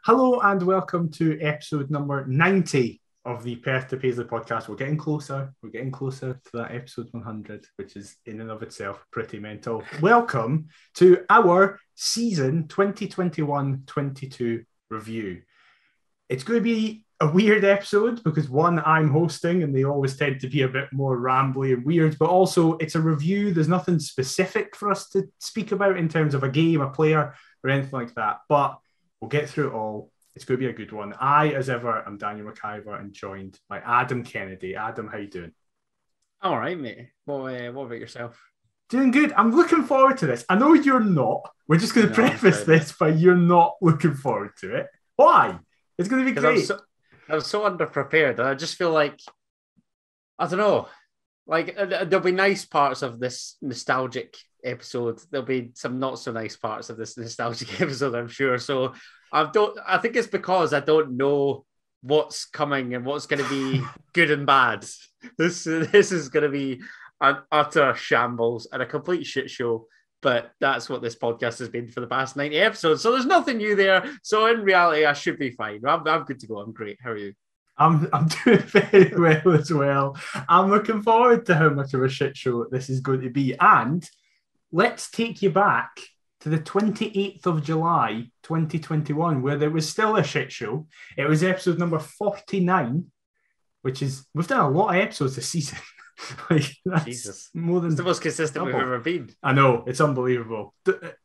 Hello and welcome to episode number 90 of the Perth to Paisley podcast. We're getting closer. We're getting closer to that episode 100, which is in and of itself pretty mental. Welcome to our season 2021-22 review. It's going to be a weird episode because one, I'm hosting and they always tend to be a bit more rambly and weird, but also it's a review. There's nothing specific for us to speak about in terms of a game, a player, or anything like that. But we'll get through it all. It's going to be a good one. I, as ever, am Daniel McIver and joined by Adam Kennedy. Adam, how you doing? All right, mate. What about yourself? Doing good. I'm looking forward to this. I know you're not. We're just going to preface this by you're not looking forward to it. Why? It's going to be great. I'm so underprepared. I just feel like, I don't know, like there'll be nice parts of this nostalgic episode. There'll be some not so nice parts of this nostalgic episode, I'm sure. So I think it's because I don't know what's coming and what's going to be good and bad. This is going to be an utter shambles and a complete shit show. But that's what this podcast has been for the past 90 episodes. So there's nothing new there. So in reality, I should be fine. I'm good to go. I'm great. How are you? I'm doing very well as well. I'm looking forward to how much of a shit show this is going to be. And let's take you back to the 28th of July, 2021, where there was still a shit show. It was episode number 49, which is, we've done a lot of episodes this season. Jesus. More than it's the most consistent we've ever been. I know, it's unbelievable.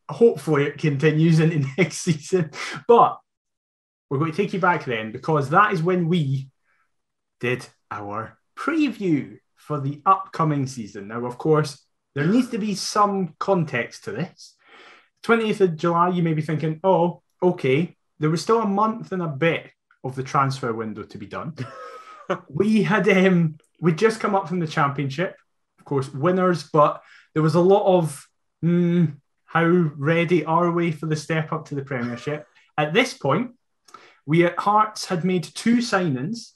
Hopefully it continues into next season. But we're going to take you back then because that is when we did our preview for the upcoming season. Now, of course, there needs to be some context to this. 20th of July, you may be thinking, oh, okay, there was still a month and a bit of the transfer window to be done. We'd just come up from the championship, of course, winners, but there was a lot of how ready are we for the step up to the Premiership? At this point, we at Hearts had made 2 signings,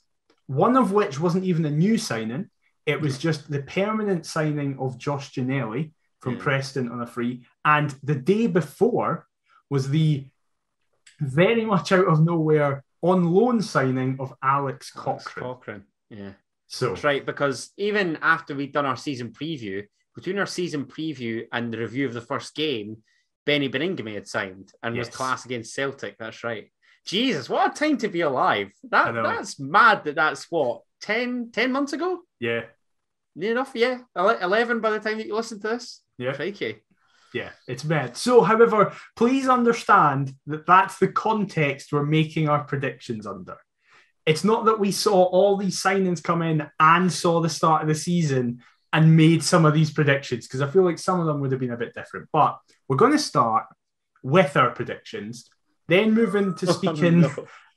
one of which wasn't even a new signing. It was just the permanent signing of Josh Ginnelly from Preston on a free. And the day before was the very much out of nowhere on loan signing of Alex Cochrane. Yeah. So that's right, because even after we'd done our season preview, between our season preview and the review of the first game, Benny Beningame had signed and was class against Celtic. That's right. Jesus, what a time to be alive. That's mad that's what, 10 months ago? Yeah. Near enough, yeah. 11 by the time that you listen to this. Yeah. Crikey. Yeah, it's mad. So, however, please understand that that's the context we're making our predictions under. It's not that we saw all these signings come in and saw the start of the season and made some of these predictions, because I feel like some of them would have been a bit different. But we're going to start with our predictions, then move into speaking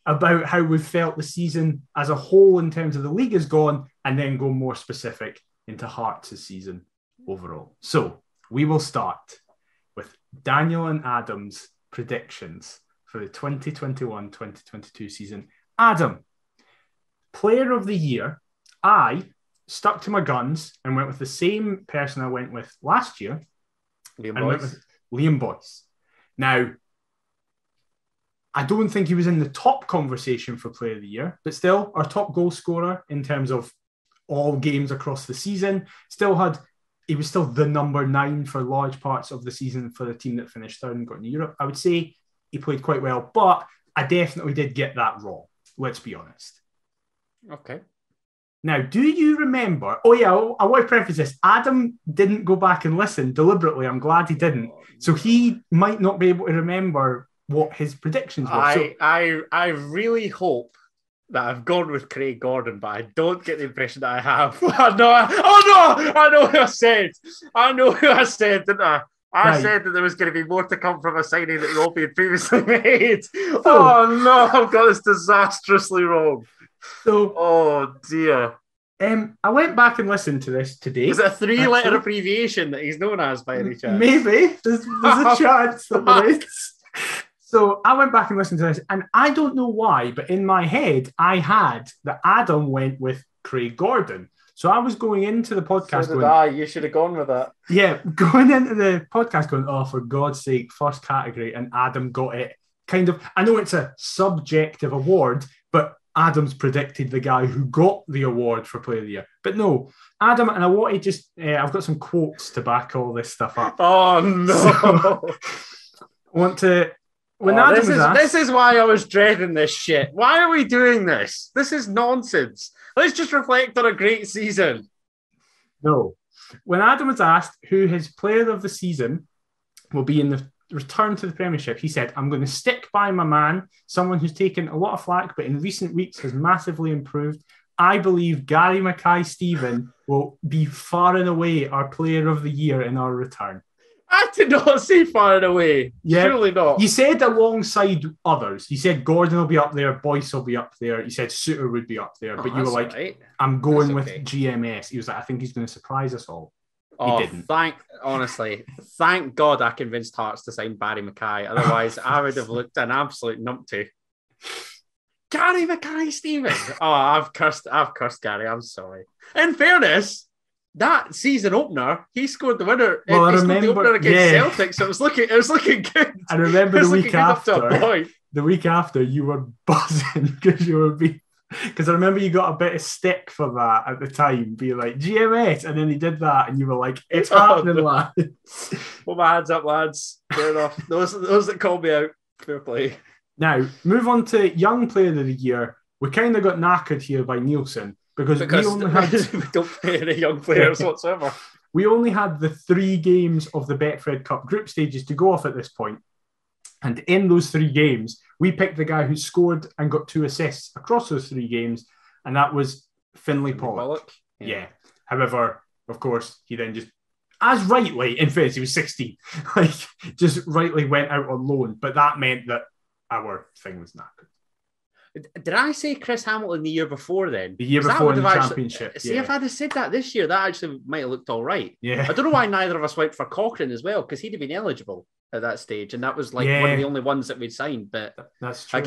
about how we've felt the season as a whole in terms of the league has gone, and then go more specific into Hearts' season overall. So we will start with Daniel and Adam's predictions for the 2021-2022 season. Adam, player of the year, I stuck to my guns and went with the same person I went with last year. Liam Boyce. Now, I don't think he was in the top conversation for player of the year, but still our top goal scorer in terms of all games across the season. He was still the number 9 for large parts of the season for the team that finished third and got into Europe. I would say he played quite well, but I definitely did get that wrong. Let's be honest. Okay. Now, do you remember? Oh, yeah, I want to preface this. Adam didn't go back and listen deliberately. I'm glad he didn't. So he might not be able to remember what his predictions were. I really hope that I've gone with Craig Gordon, but I don't get the impression that I have. I know who I said. I know who I said, didn't I? I said that there was going to be more to come from a signing that Robbie had previously made. Oh no, I've got this disastrously wrong. So, oh dear. I went back and listened to this today. Is it a 3-letter abbreviation that he's known as by any chance? Maybe. There's a chance that there is. So I went back and listened to this, and I don't know why, but in my head, I had that Adam went with Craig Gordon. So I was going into the podcast going... You should have gone with that. Yeah, going into the podcast going, oh, for God's sake, first category, and Adam got it kind of, I know it's a subjective award, but Adam's predicted the guy who got the award for Player of the Year. But no, Adam, and I want to just, I've got some quotes to back all this stuff up. Oh, no. So, I want to, when Adam was asked, this is why I was dreading this shit. Why are we doing this? This is nonsense. Let's just reflect on a great season. No. When Adam was asked who his player of the season will be in the return to the Premiership, he said, I'm going to stick by my man, someone who's taken a lot of flack, but in recent weeks has massively improved. I believe Gary Mackay-Steven will be far and away our player of the year in our return. I did not say far and away. Yeah. Surely not. You said alongside others. You said Gordon will be up there, Boyce will be up there. You said Suter would be up there, but you were like, right. I'm going with GMS. He was like, I think he's going to surprise us all. Oh, he didn't. Thank God I convinced Hearts to sign Barry Mackay. Otherwise, I would have looked an absolute numpty. Gary Mackay-Steven. Oh, I've cursed Gary. I'm sorry. In fairness, that season opener, he scored the winner. Well, he scored the opener against Celtic, so it was looking good. I remember the week after. The week after, you were buzzing because you were because I remember you got a bit of stick for that at the time, being like GMS, and then he did that, and you were like, "It's happening, lads." Put my hands up, lads. Fair enough. Those that called me out, fair play. Now, move on to Young Player of the Year. We kind of got knackered here by Nielsen. Because we only had we don't play any young players whatsoever. We only had the 3 games of the Betfred Cup group stages to go off at this point. And in those 3 games, we picked the guy who scored and got 2 assists across those 3 games, and that was Finlay Pollock. Yeah. However, of course, he then just, as rightly, in fairness, he was 16, just rightly went out on loan. But that meant that our thing was knackered. Did I say Chris Hamilton the year before then? The year before in the championship. See, if I'd have said that this year, that actually might have looked all right. Yeah. I don't know why neither of us went for Cochrane as well, because he'd have been eligible at that stage, and that was one of the only ones that we'd signed. But that's true.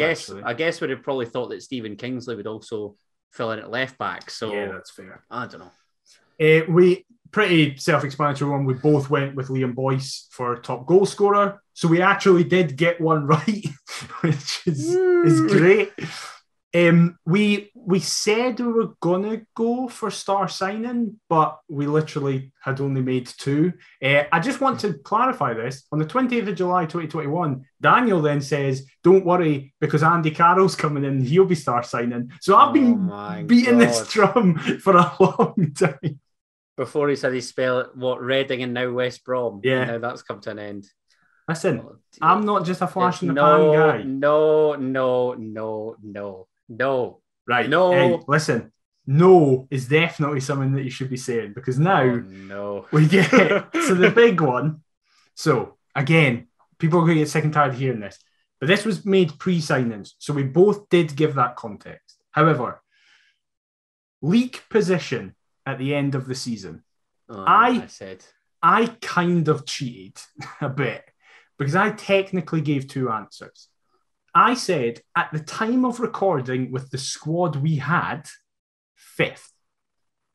I guess we'd have probably thought that Stephen Kingsley would also fill in at left back. So yeah, that's fair. I don't know. We pretty self-explanatory one. We both went with Liam Boyce for top goal scorer, so we actually did get one right, which is great. We said we were gonna go for star signing, but we literally had only made 2. I just want to clarify this. On the 20th of July 2021, Daniel then says, don't worry, because Andy Carroll's coming in, he'll be star signing. So I've been beating this drum for a long time. Before he said he spelled Reading and now West Brom. Yeah. Now that's come to an end. Listen, I'm not just a flash in the pan guy. No. Right. No. Hey, listen. No is definitely something that you should be saying, because now we get to the big one. So again, people are going to get sick and tired of hearing this, but this was made pre-signings, so we both did give that context. However, league position at the end of the season. I kind of cheated a bit because I technically gave 2 answers. I said, at the time of recording with the squad we had, 5th.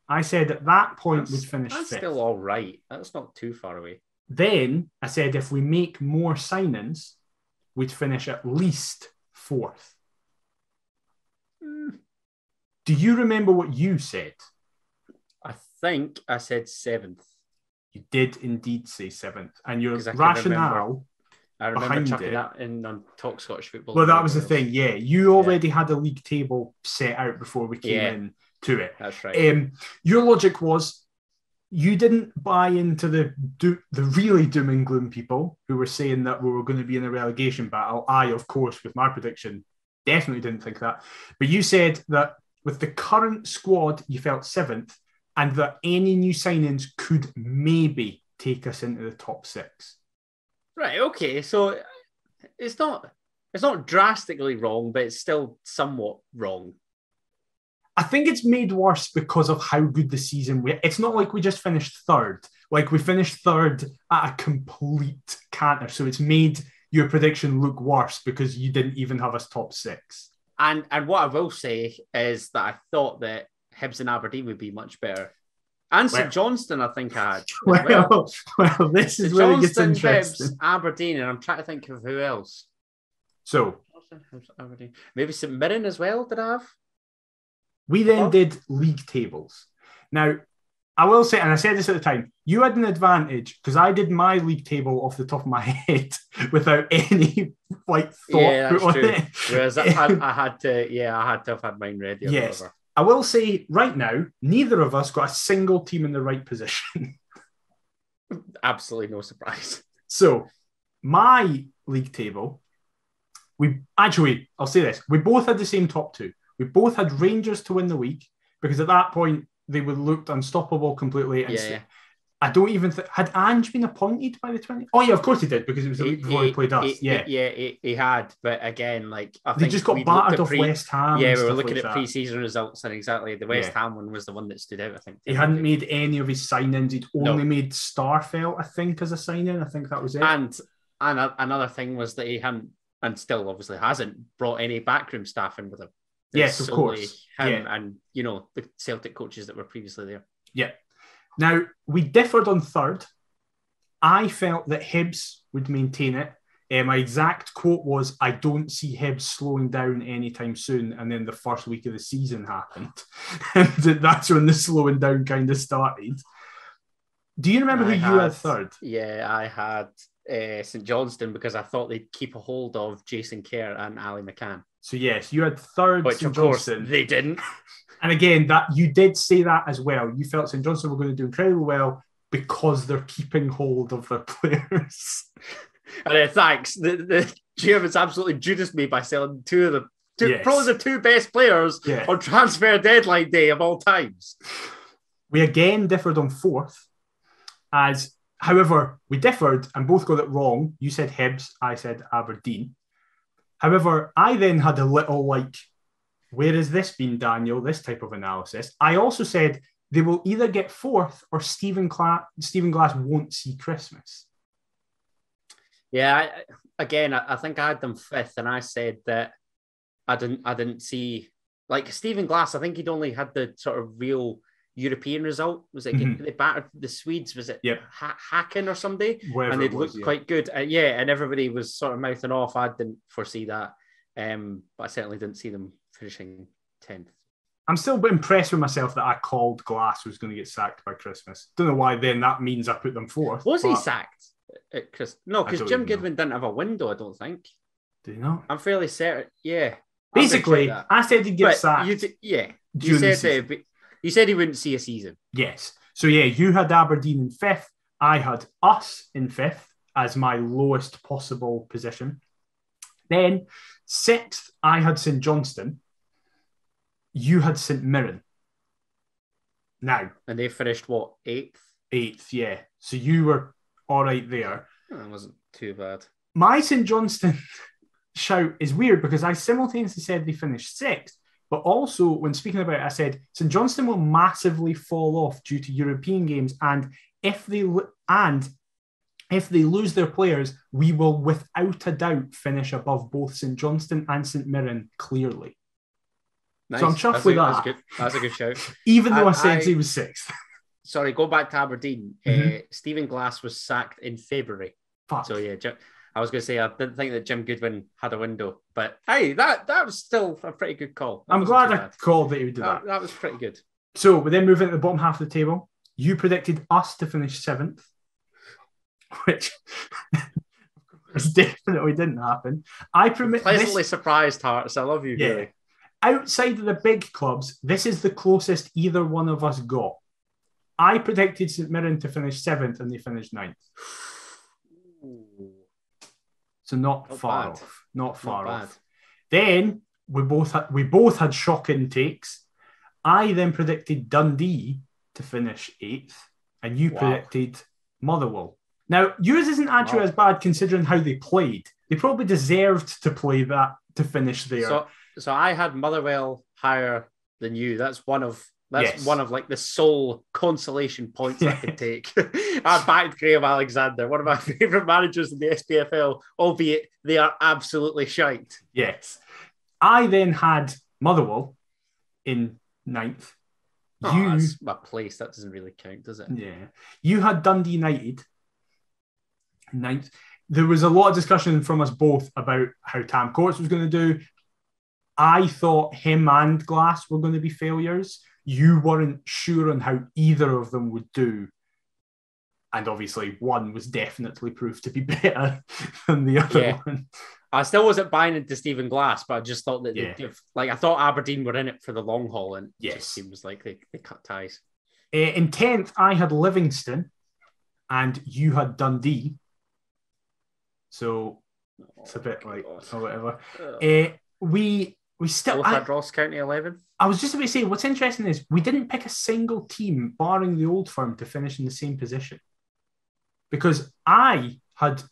I said at that point we'd finish 5th. That's still all right. That's not too far away. Then I said if we make more signings, we'd finish at least 4th. Do you remember what you said? I think I said 7th. You did indeed say 7th. And your rationale... I remember chucking that in on Talk Scottish Football. Well, that was the thing, yeah. You already had a league table set out before we came in to it. That's right. Your logic was you didn't buy into the really doom and gloom people who were saying that we were going to be in a relegation battle. I, of course, with my prediction, definitely didn't think that. But you said that with the current squad, you felt 7th, and that any new signings could maybe take us into the top 6. Right, okay, so it's not drastically wrong, but it's still somewhat wrong. I think it's made worse because of how good the season was. It's not like we just finished 3rd. Like, we finished 3rd at a complete canter, so it's made your prediction look worse because you didn't even have us top 6. And what I will say is that I thought that Hibs and Aberdeen would be much better. And St Johnstone, I think I had. Well, this is where it gets interesting. Hibs, Aberdeen, and I'm trying to think of who else. So maybe St Mirren as well. Did I have? We then did league tables. Now, I will say, and I said this at the time, you had an advantage because I did my league table off the top of my head without any thought that's put true. on it. Whereas I had to have had mine ready. Or yes, whatever. I will say right now, neither of us got a single team in the right position. Absolutely no surprise. So, my league table, I'll say this: we both had the same top two. We both had Rangers to win the week because at that point they would looked unstoppable completely. And I don't even had Ange been appointed by the 20. Oh yeah, of course he did because it was the week before he played us. He had, but again, like I they think just got battered off West Ham. Yeah, we were looking at pre-season results, and exactly the West Ham one was the one that stood out. I think he hadn't made any of his signings. He'd only made Starfelt, I think, as a signing. I think that was it. And another thing was that he hadn't, and still obviously hasn't, brought any backroom staff in with him. Yes, of course. Him and, the Celtic coaches that were previously there. Yeah. Now, we differed on third. I felt that Hibs would maintain it. My exact quote was, I don't see Hibs slowing down anytime soon. And then the first week of the season happened. And that's when the slowing down kind of started. Do you remember who you had third? Yeah, I had St Johnstone because I thought they'd keep a hold of Jason Kerr and Ali McCann. So yes, you had third. Which St. of course Johnstone. They didn't. And again, that you did say that as well. You felt St Johnstone were going to do incredibly well because they're keeping hold of their players. And thanks. The Germans absolutely judiced me by selling probably the two best players on transfer deadline day of all times. We again differed on fourth. However, we differed and both got it wrong. You said Hibs, I said Aberdeen. However, I then had a little where has this been, Daniel? This type of analysis. I also said they will either get fourth or Stephen Glass won't see Christmas. Yeah, I think I had them fifth, and I said that I didn't see Stephen Glass. I think he'd only had the sort of real European result. Was it they battered the Swedes? Was it Hacken or somebody? Wherever and they looked quite good. And everybody was sort of mouthing off. I didn't foresee that, but I certainly didn't see them finishing 10th. I'm still impressed with myself that I called Glass was going to get sacked by Christmas. Don't know why then that means I put them fourth. Was he sacked? No, because Jim Goodwin didn't have a window, I don't think. Do you know? I'm fairly certain. Yeah. Basically, I said he'd get sacked. You said he wouldn't see a season. Yes. So you had Aberdeen in fifth. I had us in fifth as my lowest possible position. Then sixth, I had St Johnstone. You had St Mirren. Now. And they finished what, eighth? Eighth, yeah. So you were all right there. That wasn't too bad. My St Johnstone shout is weird because I simultaneously said they finished sixth, but also when speaking about it, I said St Johnstone will massively fall off due to European games, and if they lose their players, we will without a doubt finish above both St Johnstone and St Mirren clearly. Nice. So I'm chuffed with that. That's a good shout. Even though I said he was sixth. Sorry, go back to Aberdeen. Stephen Glass was sacked in February. Fuck. So I was going to say I didn't think that Jim Goodwin had a window, but hey, that was still a pretty good call. I'm glad I called that he would do that. That was pretty good. So we then move into the bottom half of the table. You predicted us to finish seventh, which definitely didn't happen. Pleasantly surprised, Hearts. I love you, really. Outside of the big clubs, this is the closest either one of us got. I predicted St Mirren to finish seventh, and they finished ninth. So not far off. Not far off. Then we both had shocking takes. I then predicted Dundee to finish eighth, and you predicted Motherwell. Now, yours isn't actually as bad considering how they played. They probably deserved to play that to finish there. So I had Motherwell higher than you. That's one of like the sole consolation points I could take. I backed Graham Alexander, one of my favourite managers in the SPFL, albeit they are absolutely shite. Yes. I then had Motherwell in ninth. That's my place. That doesn't really count, does it? Yeah. You had Dundee United ninth. there was a lot of discussion from us both about how Tam Courts was going to do. I thought him and Glass were going to be failures. You weren't sure on how either of them would do. And obviously, one was definitely proved to be better than the other one. I still wasn't buying into Stephen Glass, but I just thought that they'd give, like, I thought Aberdeen were in it for the long haul, and it just seems like they cut ties. In 10th, I had Livingston, and you had Dundee. So it's a bit like, or whatever. We still had Ross County 11. I was just about to say, what's interesting is we didn't pick a single team, barring the Old Firm, to finish in the same position. Because I had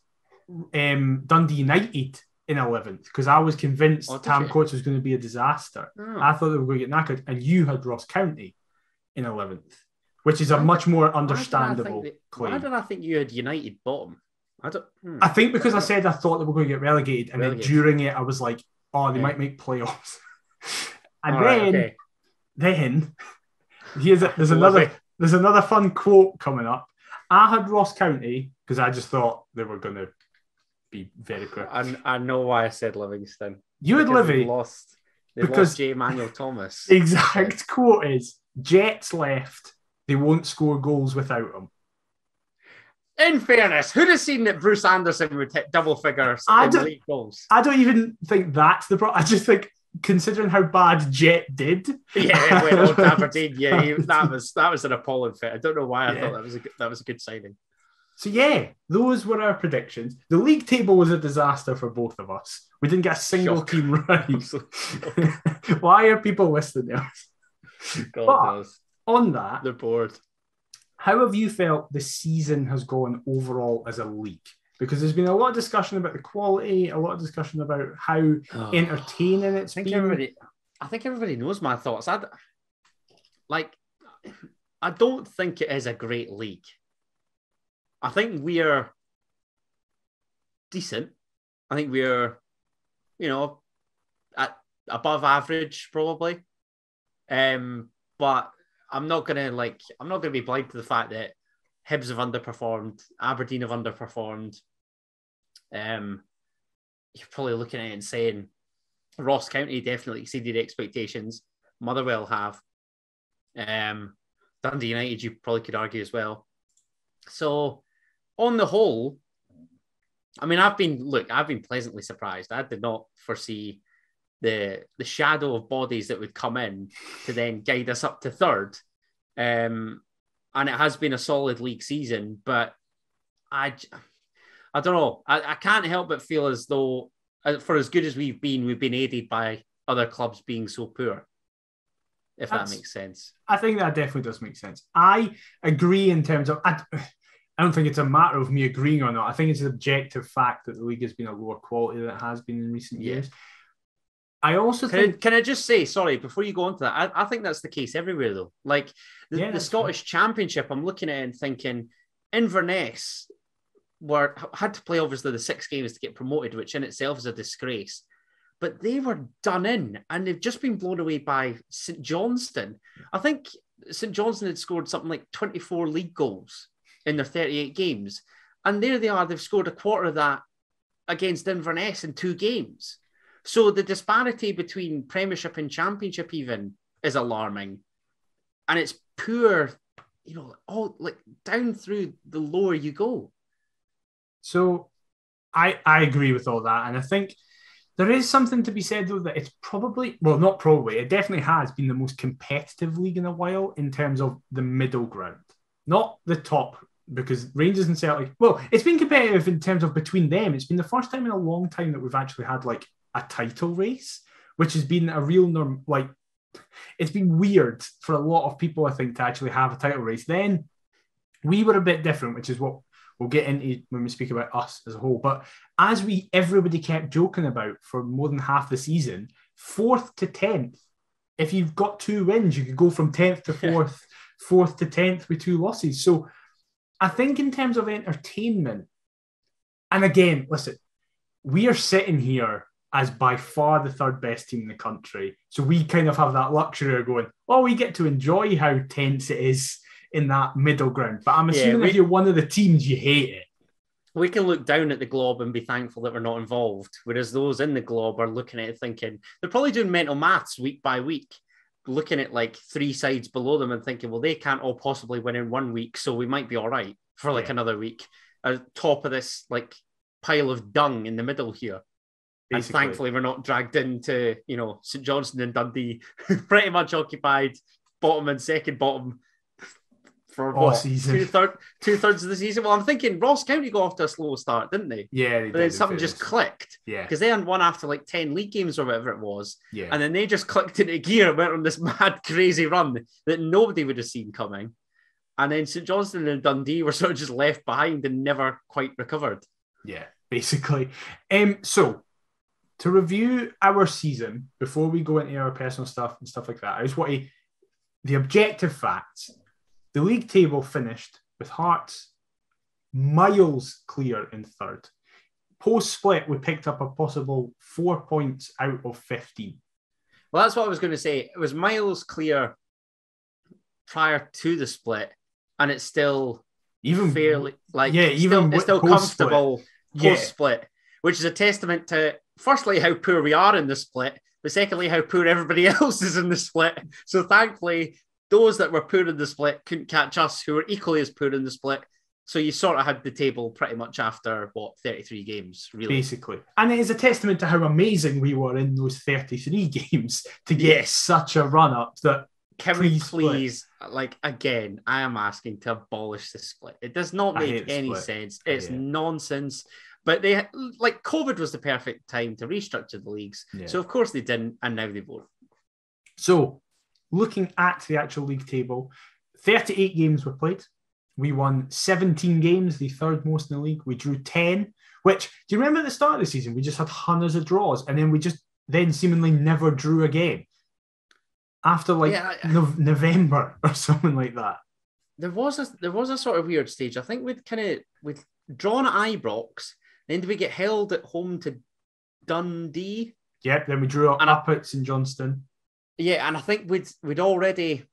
Dundee United in 11th, because I was convinced Tam Courts was going to be a disaster. I thought they were going to get knackered, and you had Ross County in 11th, which is a much more understandable claim. Why did I think you had United bottom? I think because I said I thought they were going to get relegated, and then during it I was like, oh, they might make playoffs. And then there's another fun quote coming up. I had Ross County because I just thought they were going to be very quick. I know why I said Livingston. You had Livy. They lost J. Emmanuel Thomas. The exact quote is, Jets left, they won't score goals without him. In fairness, who'd have seen that Bruce Anderson would hit double figures in league goals? I don't even think that's the problem. I just think, considering how bad Jet did. Yeah, when old Aberdeen, that was an appalling fit. I don't know why I thought that was a good signing. So those were our predictions. The league table was a disaster for both of us. We didn't get a single team right. Why are people listening to us? God knows. On that, they're bored. How have you felt the season has gone overall as a league? Because there's been a lot of discussion about the quality, a lot of discussion about how entertaining it's been. I think everybody knows my thoughts. I don't think it is a great league. I think we're decent. I think we're, at above average probably. But I'm not gonna be blind to the fact that Hibs have underperformed, Aberdeen have underperformed. You're probably looking at it and saying Ross County definitely exceeded expectations. Motherwell have. Dundee United, you probably could argue as well. So, on the whole, I mean, I've been pleasantly surprised. I did not foresee the shadow of bodies that would come in to then guide us up to third. And it has been a solid league season, but I don't know. I can't help but feel as though, for as good as we've been aided by other clubs being so poor, if that makes sense. I think that definitely does make sense. I agree in terms of... I don't think it's a matter of me agreeing or not. I think it's an objective fact that the league has been a lower quality than it has been in recent years. I also think... Can I just say, sorry, before you go on to that, I think that's the case everywhere, though. Like, the Scottish Championship, I'm looking at it and thinking, Inverness had to play, obviously, the 6 games to get promoted, which in itself is a disgrace. But they were done in, and they've just been blown away by St Johnstone. I think St Johnstone had scored something like 24 league goals in their 38 games. And there they are, they've scored a quarter of that against Inverness in 2 games. So the disparity between Premiership and Championship even is alarming. And it's poor, all like down through the lower you go. So I agree with all that. And I think there is something to be said, though, that it's probably, well, not probably, it definitely has been the most competitive league in a while in terms of the middle ground. Not the top, because Rangers and Celtic, well, it's been competitive in terms of between them. It's been the first time in a long time that we've actually had like a title race, which has been a real norm. Like, it's been weird for a lot of people, I think, to actually have a title race. Then we were a bit different, which is what we'll get into when we speak about us as a whole. But as everybody kept joking about for more than half the season, 4th to 10th, if you've got 2 wins, you could go from 10th to 4th, 4th to 10th with 2 losses. So I think in terms of entertainment, and again, listen, we are sitting here as by far the 3rd best team in the country. So we kind of have that luxury of going, we get to enjoy how tense it is in that middle ground. But I'm assuming if you're one of the teams, you hate it. we can look down at the glob and be thankful that we're not involved, whereas those in the glob are looking at it thinking, they're probably doing mental maths week by week, looking at like 3 sides below them and thinking, well, they can't all possibly win in 1 week, so we might be all right for like another week. At top of this like pile of dung in the middle here. Basically. And thankfully we're not dragged into, St Johnstone and Dundee, pretty much occupied bottom and second bottom for what, season. two-thirds of the season. Well, I'm thinking Ross County got off to a slow start, didn't they? Yeah, but then something just clicked. Yeah, because they hadn't won after like 10 league games or whatever it was. Yeah, and then they just clicked into gear and went on this mad, crazy run that nobody would have seen coming. And then St Johnstone and Dundee were sort of just left behind and never quite recovered. Yeah, basically. So to review our season before we go into our personal stuff and stuff like that, I just want the objective facts. The league table finished with Hearts miles clear in third. Post-split, we picked up a possible 4 points out of 15. Well, that's what I was going to say. It was miles clear prior to the split, and it's still even fairly it's still comfortable post-split, which is a testament to, firstly, how poor we are in the split, but secondly, how poor everybody else is in the split. So thankfully, those that were poor in the split couldn't catch us, who were equally as poor in the split. So you sort of had the table pretty much after, 33 games, really. Basically. And it is a testament to how amazing we were in those 33 games to get such a run-up that... Can we please, again, I am asking to abolish the split. It does not make any sense. It's nonsense. But COVID was the perfect time to restructure the leagues. Yeah. So, of course, they didn't, and now they won't. So... Looking at the actual league table, 38 games were played. We won 17 games, the third most in the league. We drew 10, which, do you remember at the start of the season, we just had hundreds of draws, and then we just seemingly never drew a game after November or something like that. There was a sort of weird stage. I think we'd drawn at Ibrox, then did we get held at home to Dundee? Yep, then we drew up at St Johnstone. Yeah, and I think we'd already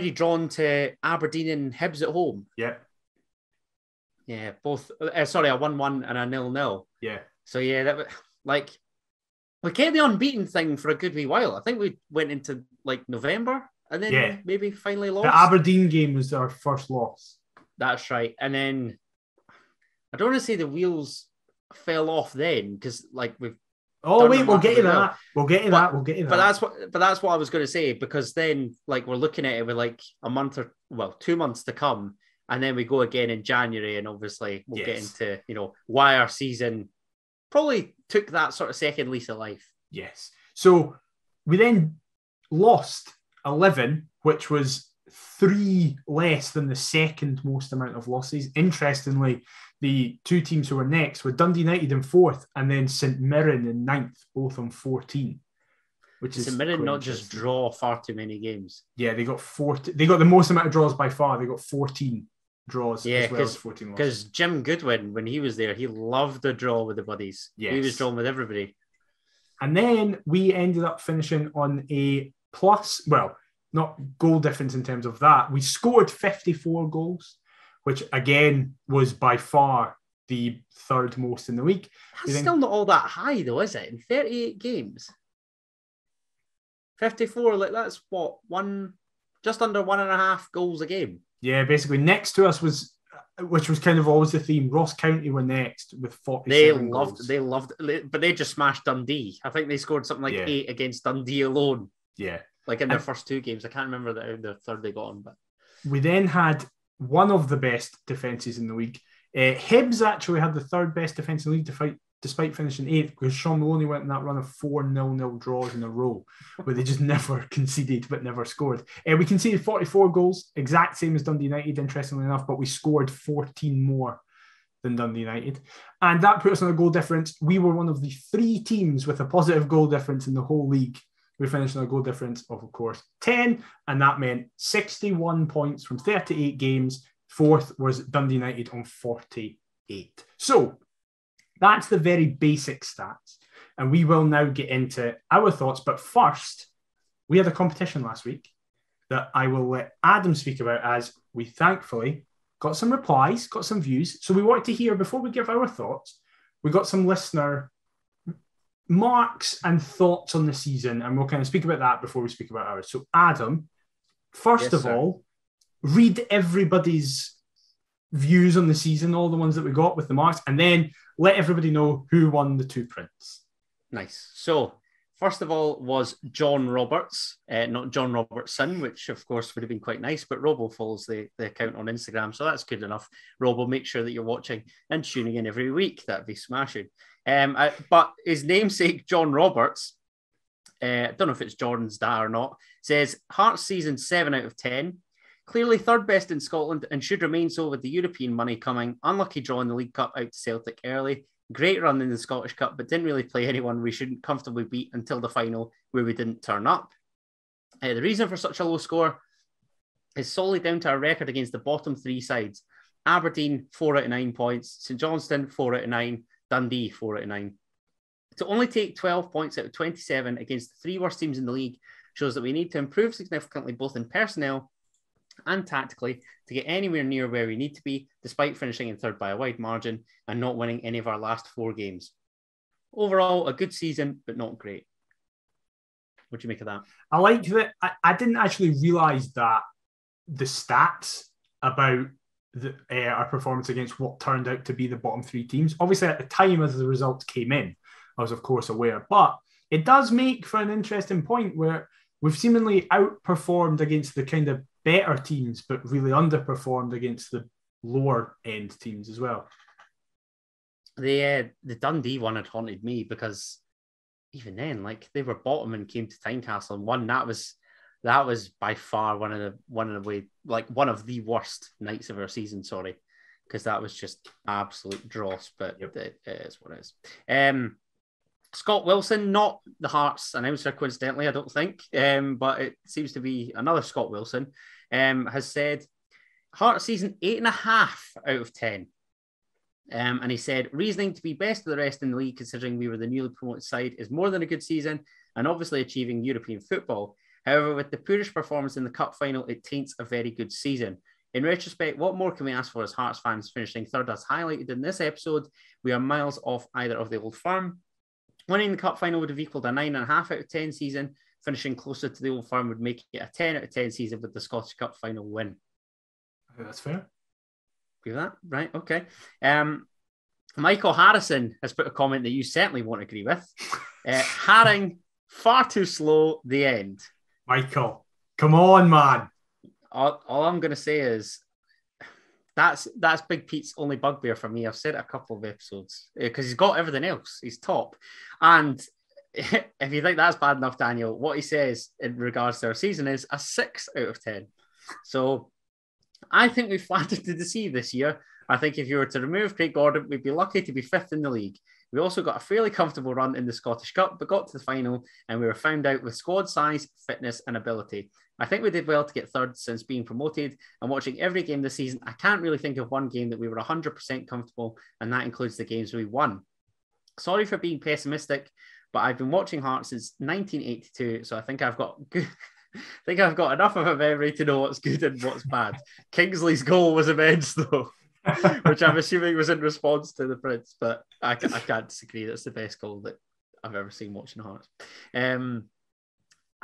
drawn to Aberdeen and Hibs at home. Yeah. Yeah, both. A 1-1 and a 0-0. Yeah. So yeah, we kept the unbeaten thing for a good wee while. I think we went into November and then maybe finally lost. The Aberdeen game was our first loss. That's right. And then I don't want to say the wheels fell off then because we've. Oh wait, we'll get to that. We'll get to that. But that's what I was going to say, because then we're looking at it with a month 2 months to come, and then we go again in January, and obviously we'll get into why our season probably took that sort of second lease of life. Yes. So we then lost 11, which was 3 less than the second most amount of losses. Interestingly, the 2 teams who were next were Dundee United in 4th and then St Mirren in 9th, both on 14. Which is St Mirren not just draw far too many games. Yeah, they got 14. They got the most amount of draws by far. They got 14 draws as well as 14 losses. Because Jim Goodwin, when he was there, he loved a draw with the buddies. Yes. He was drawing with everybody. And then we ended up finishing on a plus, not goal difference in terms of that. We scored 54 goals, which again was by far the third most in the league. That's still not all that high though, is it? In 38 games. 54, that's what, just under 1.5 goals a game. Yeah, basically. Next to us which was kind of always the theme, Ross County were next with 47 goals. They loved it, but they just smashed Dundee. I think they scored something 8 against Dundee alone. Yeah. In their first 2 games. I can't remember the third they got on. But we then had one of the best defences in the league. Hibs actually had the third best defence in the league despite finishing 8th, because Sean Maloney went on that run of 4 0-0 draws in a row, where they just never conceded but never scored. We conceded 44 goals, exact same as Dundee United, interestingly enough, but we scored 14 more than Dundee United. And that put us on a goal difference. We were one of the 3 teams with a positive goal difference in the whole league. We finished on a goal difference of course, 10, and that meant 61 points from 38 games. 4th was Dundee United on 48. So that's the very basic stats. And we will now get into our thoughts. But first, we had a competition last week that I will let Adam speak about, as we thankfully got some replies, got some views. So we wanted to hear, before we give our thoughts, we got some listener marks and thoughts on the season, and we'll kind of speak about that before we speak about ours. So Adam, first of all, read everybody's views on the season, all the ones that we got with the marks, and then let everybody know who won the 2 prints. Nice. So first of all was John Roberts, not John Robertson, which of course would have been quite nice, but Robo follows the account on Instagram, so that's good enough. Robo, make sure that you're watching and tuning in every week. That'd be smashing. But his namesake, John Roberts, I don't know if it's Jordan's dad or not, says Hearts season 7 out of 10. Clearly third best in Scotland and should remain so with the European money coming. Unlucky draw in the League Cup out to Celtic early. Great run in the Scottish Cup, but didn't really play anyone we shouldn't comfortably beat until the final where we didn't turn up. The reason for such a low score is solely down to our record against the bottom 3 sides. Aberdeen, 4 out of 9 points. St Johnstone, 4 out of 9. Dundee, 4 out of 9. To only take 12 points out of 27 against the 3 worst teams in the league shows that we need to improve significantly both in personnel and tactically to get anywhere near where we need to be, despite finishing in third by a wide margin and not winning any of our last 4 games. Overall, a good season, but not great. What do you make of that? I like that. I didn't actually realise that the stats about our performance against what turned out to be the bottom 3 teams. Obviously, at the time as the results came in, I was, of course, aware. But it does make for an interesting point where we've seemingly outperformed against the kind of better teams, but really underperformed against the lower end teams as well. The Dundee one had haunted me because even then, like, they were bottom and came to Tynecastle and won. That was by far one of the worst nights of our season. Sorry, because that was just absolute dross. But it is what it is. Scott Wilson, not the Hearts announcer, coincidentally, I don't think, but it seems to be another Scott Wilson, has said Hearts season 8.5 out of 10. And he said, reasoning to be best of the rest in the league, considering we were the newly promoted side, is more than a good season and obviously achieving European football. However, with the poorish performance in the cup final, it taints a very good season. In retrospect, what more can we ask for as Hearts fans? Finishing third as highlighted in this episode, we are miles off either of the Old Firm. Winning the cup final would have equaled a 9.5 out of 10 season. Finishing closer to the Old Firm would make it a 10 out of 10 season with the Scottish Cup final win. I think that's fair. Agree with that? Right, okay. Michael Harrison has put a comment that you certainly won't agree with. Haring, far too slow, the end. Michael, come on, man. All I'm going to say is that's Big Pete's only bugbear for me. I've said it a couple of episodes because he's got everything else. He's top. And if you think that's bad enough, Daniel, what he says in regards to our season is a 6 out of 10. So I think we flattered to deceive this year. I think if you were to remove Craig Gordon, we'd be lucky to be 5th in the league. We also got a fairly comfortable run in the Scottish Cup, but got to the final and we were found out with squad size, fitness and ability. I think we did well to get third since being promoted, and watching every game this season, I can't really think of one game that we were 100% comfortable, and that includes the games we won. Sorry for being pessimistic, but I've been watching Hearts since 1982, so I think I've got enough of a memory to know what's good and what's bad. Kingsley's goal was immense though. Which I'm assuming was in response to the Prince, but I can't disagree. That's the best goal that I've ever seen watching Hearts.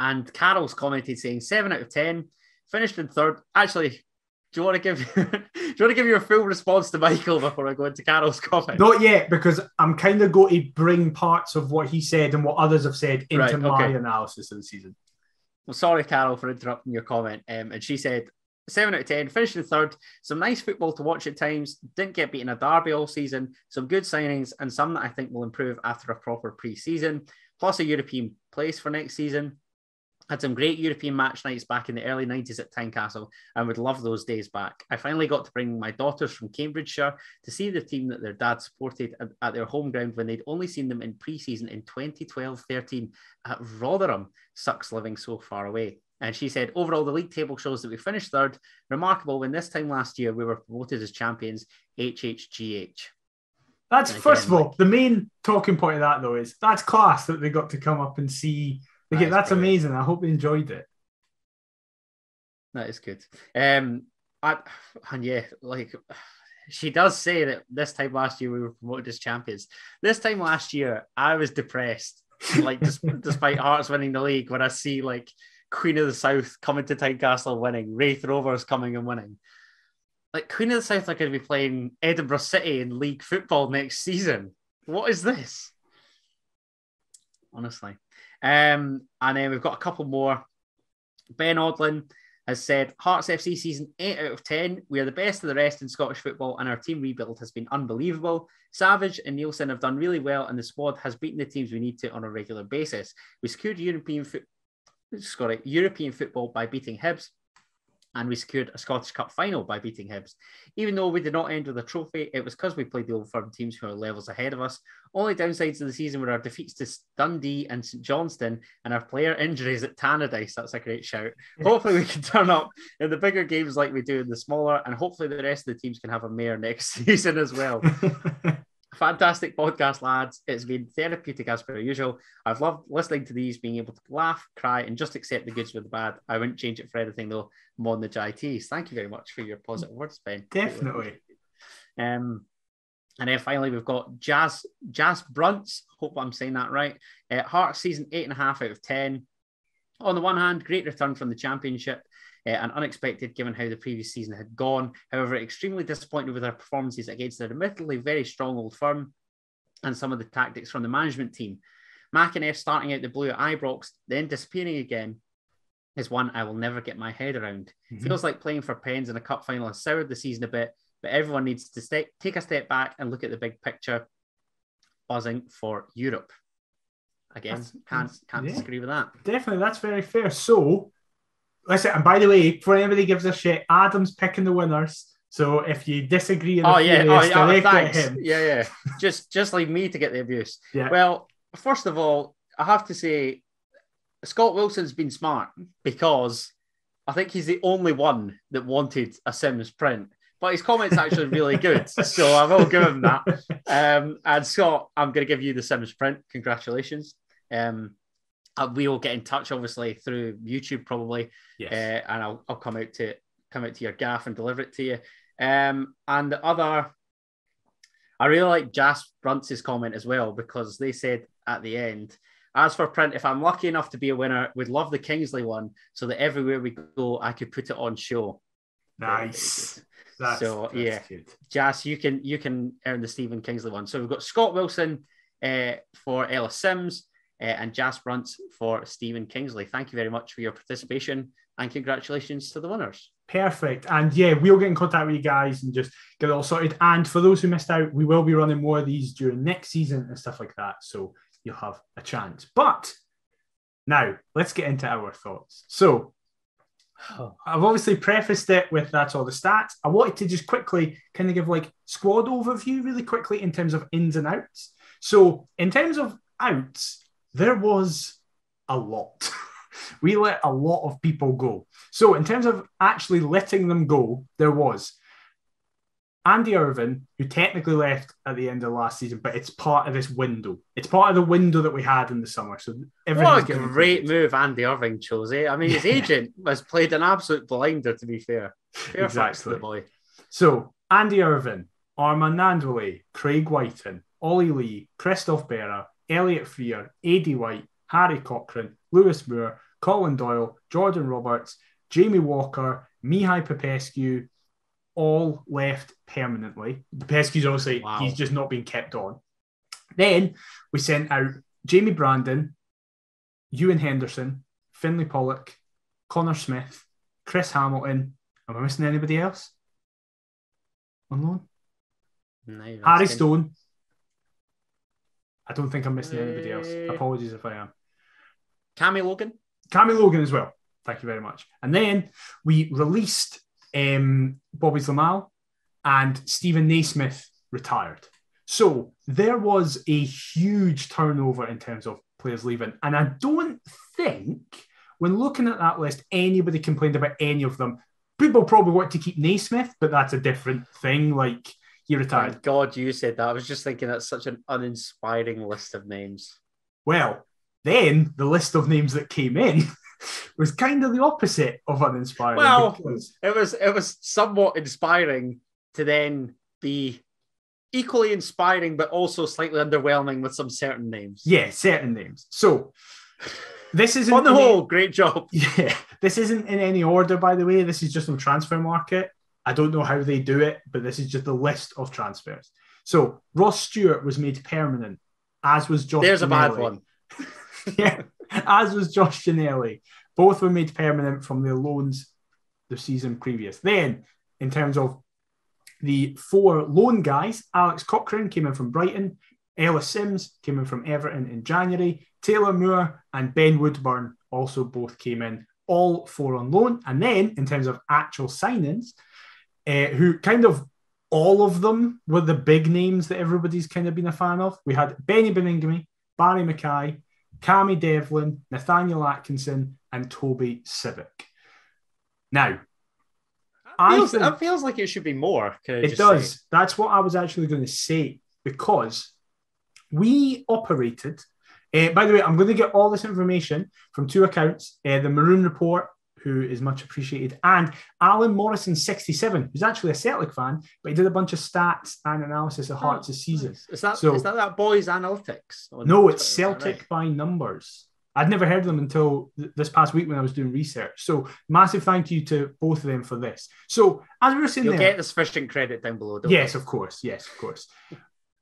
And Carol's commented saying 7 out of 10, finished in third. Actually, do you want to give your full response to Michael before I go into Carol's comment? Not yet, because I'm kind of going to bring parts of what he said and what others have said into my analysis of the season. Well, sorry, Carol, for interrupting your comment. And she said, 7 out of 10, finished in third. Some nice football to watch at times. Didn't get beaten a derby all season. Some good signings and some that I think will improve after a proper pre-season. Plus a European place for next season. Had some great European match nights back in the early 90s at Tynecastle and would love those days back. I finally got to bring my daughters from Cambridgeshire to see the team that their dad supported at their home ground when they'd only seen them in pre-season in 2012-13 at Rotherham. Sucks living so far away. And she said, overall, the league table shows that we finished third. Remarkable when this time last year we were promoted as champions, HHGH. That's, first of all, the main talking point of that, though, is that's class that they got to come up and see. That's amazing. I hope they enjoyed it. That is good. And yeah, like she does say that this time last year we were promoted as champions. This time last year, I was depressed, like despite Hearts winning the league, when I see like Queen of the South coming to Tynecastle winning, Wraith Rovers coming and winning. Like Queen of the South are going to be playing Edinburgh City in league football next season. What is this? Honestly. And then we've got a couple more. Ben Odlin has said, Hearts FC season 8 out of 10. We are the best of the rest in Scottish football and our team rebuild has been unbelievable. Savage and Nielsen have done really well and the squad has beaten the teams we need to on a regular basis. We secured European football by beating Hibs and we secured a Scottish Cup final by beating Hibs. Even though we did not end with a trophy, it was because we played the Old Firm teams who are levels ahead of us. Only downsides of the season were our defeats to Dundee and St Johnstone and our player injuries at Tannadice. That's a great shout. Hopefully we can turn up in the bigger games like we do in the smaller, and hopefully the rest of the teams can have a mare next season as well. Fantastic podcast, lads. It's been therapeutic as per usual. I've loved listening to these, being able to laugh, cry, and just accept the goods with the bad. I wouldn't change it for anything, though. I'm on the JITs. Thank you very much for your positive words, Ben. Definitely. And then finally, we've got Jazz Brunts. Hope I'm saying that right. Hearts season 8.5 out of 10. On the one hand, great return from the Championship. And unexpected given how the previous season had gone. However, extremely disappointed with our performances against an admittedly very strong Old Firm and some of the tactics from the management team. McInnes starting out the blue at Ibrox, then disappearing again, is one I will never get my head around. Mm-hmm. Feels like playing for Pens in a cup final has soured the season a bit, but everyone needs to take a step back and look at the big picture. Buzzing for Europe. Again, can't disagree with that. Definitely, that's very fair. So, listen, and by the way, before anybody gives a shit, Adam's picking the winners. So if you disagree, thanks. Him. Yeah. just leave me to get the abuse. Yeah. Well, first of all, I have to say, Scott Wilson's been smart because I think he's the only one that wanted a Sims print. But his comment's actually really good, so I will give him that. And Scott, I'm going to give you the Sims print. Congratulations. We will get in touch, obviously, through YouTube probably, yes. And I'll come out to your gaff and deliver it to you. And the other, I really like Jas Brunts' comment as well, because they said at the end, as for print, if I'm lucky enough to be a winner, we'd love the Kingsley one so that everywhere we go, I could put it on show. Nice. That's good. Jas, you can earn the Stephen Kingsley one. So we've got Scott Wilson for Ellis Sims and Jas Brunts for Stephen Kingsley. Thank you very much for your participation and congratulations to the winners. Perfect. And yeah, we'll get in contact with you guys and just get it all sorted. And for those who missed out, we will be running more of these during next season and stuff like that. So you'll have a chance. But now let's get into our thoughts. So I've obviously prefaced it with that's all the stats. I wanted to just quickly kind of give like squad overview really quickly in terms of ins and outs. So in terms of outs, there was a lot. We let a lot of people go. So in terms of actually letting them go, there was Andy Irvine, who technically left at the end of last season, but it's part of this window. It's part of the window that we had in the summer. So what a great move Andy Irvine chose. I mean, his agent has played an absolute blinder, to be fair. Fair facts to the boy. So Andy Irvine, Armand Nandwale, Craig Whiten, Ollie Lee, Christoph Berra, Elliot Freer, Aidy White, Harry Cochrane, Lewis Moore, Colin Doyle, Jordan Roberts, Jamie Walker, Mihai Popescu, all left permanently. Popescu's obviously, he's just not been kept on. Then we sent out Jamie Brandon, Ewan Henderson, Finlay Pollock, Connor Smith, Chris Hamilton. Am I missing anybody else on loan? No, Harry Stone. I don't think I'm missing anybody else. Apologies if I am. Cammy Logan as well. Thank you very much. And then we released Bobby Zlamal and Stephen Naismith retired. So there was a huge turnover in terms of players leaving. And I don't think, when looking at that list, anybody complained about any of them. People probably want to keep Naismith, but that's a different thing. Like, he retired. Thank God you said that. I was just thinking that's such an uninspiring list of names. Well, then the list of names that came in was kind of the opposite of uninspiring. Well, because... it was somewhat inspiring to then be equally inspiring, but also slightly underwhelming with some certain names. Yeah, certain names. So this isn't on the whole, great job. Yeah, this isn't in any order, by the way. This is just on transfer market. I don't know how they do it, but this is just the list of transfers. So Ross Stewart was made permanent, as was Josh. There's Ginnelly. A bad one. Yeah, as was Josh Ginnelly. Both were made permanent from their loans the season previous. Then, in terms of the 4 loan guys, Alex Cochrane came in from Brighton, Ellis Sims came in from Everton in January, Taylor Moore and Ben Woodburn also both came in, all 4 on loan. And then, in terms of actual signings, who kind of all of them were the big names that everybody's kind of been a fan of. We had Benny Beningame, Barry Mackay, Cammy Devlin, Nathaniel Atkinson, and Toby Civic. Now, it feels like it should be more. It does. Say? That's what I was actually going to say, because we operated. By the way, I'm going to get all this information from 2 accounts: the Maroon Report, who is much appreciated, and Alan Morrison 67, who's actually a Celtic fan, but he did a bunch of stats and analysis of Hearts this season. Nice. Is that boys' analytics? No, it's Celtic by numbers. I'd never heard of them until this past week when I was doing research. So massive thank you to both of them for this. So as we were saying, you'll get the sufficient credit down below. Yes, of course.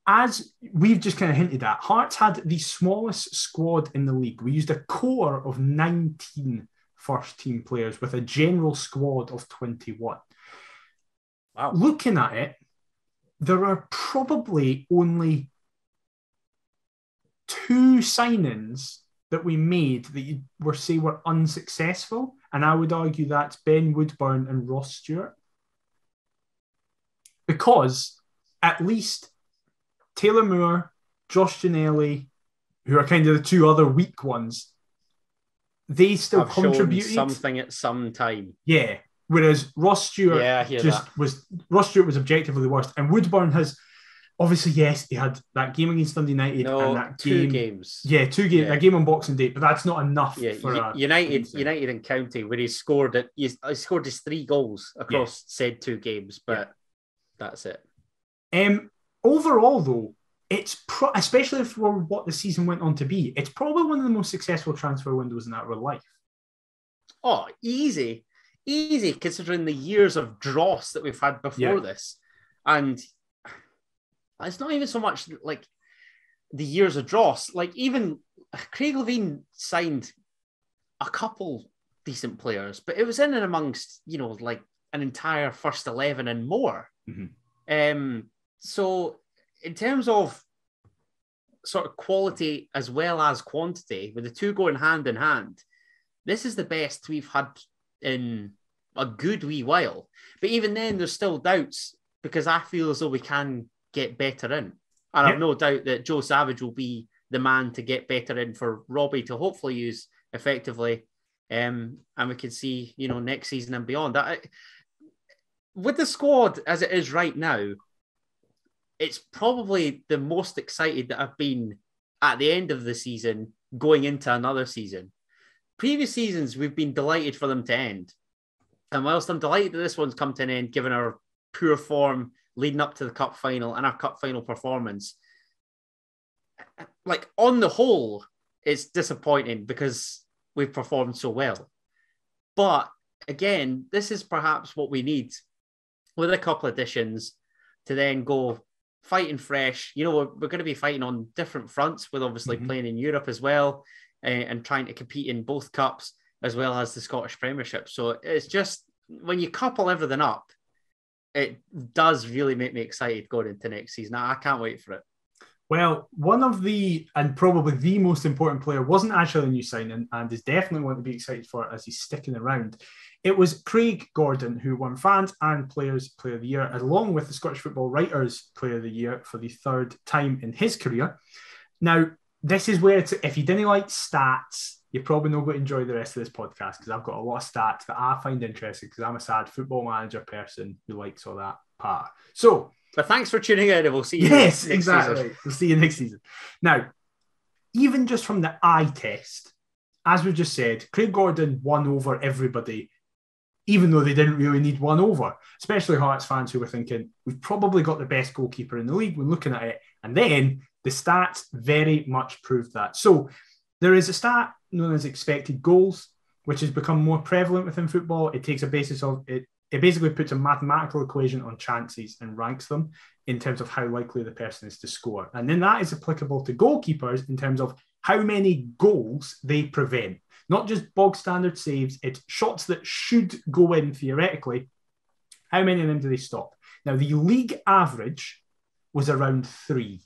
As we've just kind of hinted at, Hearts had the smallest squad in the league. We used a core of 19 first-team players with a general squad of 21. Wow. Looking at it, there are probably only 2 signings that we made that you were unsuccessful, and I would argue that's Ben Woodburn and Ross Stewart. Because at least Taylor Moore, Josh Ginnelly, who are kind of the 2 other weak ones, they still contributed something at some time. Yeah. Whereas Ross Stewart Ross Stewart was objectively the worst. And Woodburn has obviously, yes, he had that game against Dundee United and that 2 games. Yeah, 2 games. Yeah. A game on Boxing Day, but that's not enough for United and County, where he scored his 3 goals across said 2 games, but that's it. Overall, though, it's especially for what the season went on to be, it's probably one of the most successful transfer windows in our life. Oh, easy, considering the years of dross that we've had before this. And it's not even so much like the years of dross. Like, even Craig Levein signed a couple decent players, but it was in and amongst, like an entire first 11 and more. Mm-hmm. So in terms of sort of quality as well as quantity, with the 2 going hand in hand, this is the best we've had in a good wee while. But even then, there's still doubts, because I feel as though we can get better in. And I've no doubt that Joe Savage will be the man to get better in for Robbie to hopefully use effectively. And we can see, next season and beyond. With the squad as it is right now, it's probably the most excited that I've been at the end of the season going into another season. Previous seasons, we've been delighted for them to end. And whilst I'm delighted that this one's come to an end, given our poor form leading up to the cup final and our cup final performance, like, on the whole, it's disappointing because we've performed so well. But again, this is perhaps what we need with a couple of additions to then go fighting fresh. We're going to be fighting on different fronts, with obviously playing in Europe as well, and trying to compete in both cups as well as the Scottish Premiership. So it's just, when you couple everything up, it does really make me excited going into next season. I can't wait for it. Well, one of the, and probably the most important player, wasn't actually a new signing and is definitely one to be excited for as he's sticking around. It was Craig Gordon, who won Fans and Players Player of the Year, along with the Scottish Football Writers Player of the Year for the 3rd time in his career. Now, this is where, if you didn't like stats, you're probably not going to enjoy the rest of this podcast, because I've got a lot of stats that I find interesting, because I'm a sad Football Manager person who likes all that part. So, but thanks for tuning in, and we'll see you next exactly. season. We'll see you next season. Now, even just from the eye test, as we just said, Craig Gordon won over everybody, even though they didn't really need one over, especially Hearts fans who were thinking, we've probably got the best goalkeeper in the league when looking at it. And then the stats very much proved that. So there is a stat known as expected goals, which has become more prevalent within football. It takes a basis of it. It basically puts a mathematical equation on chances and ranks them in terms of how likely the person is to score. And then that is applicable to goalkeepers in terms of how many goals they prevent. Not just bog standard saves, it's shots that should go in theoretically. How many of them do they stop? Now, the league average was around 3.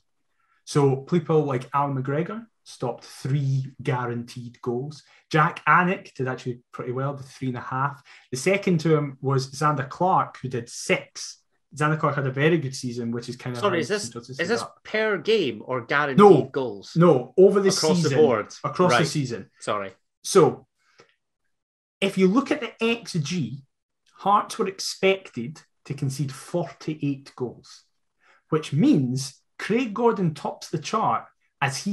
So people like Al McGregor stopped 3 guaranteed goals. Jack Anick did actually pretty well, did 3.5. The second to him was Xander Clark, who did 6. Xander Clark had a very good season, which is kind of... Sorry, is this per game or guaranteed goals? No, over the across season. The board. Across the season. Sorry. So, if you look at the XG, Hearts were expected to concede 48 goals, which means Craig Gordon tops the chart as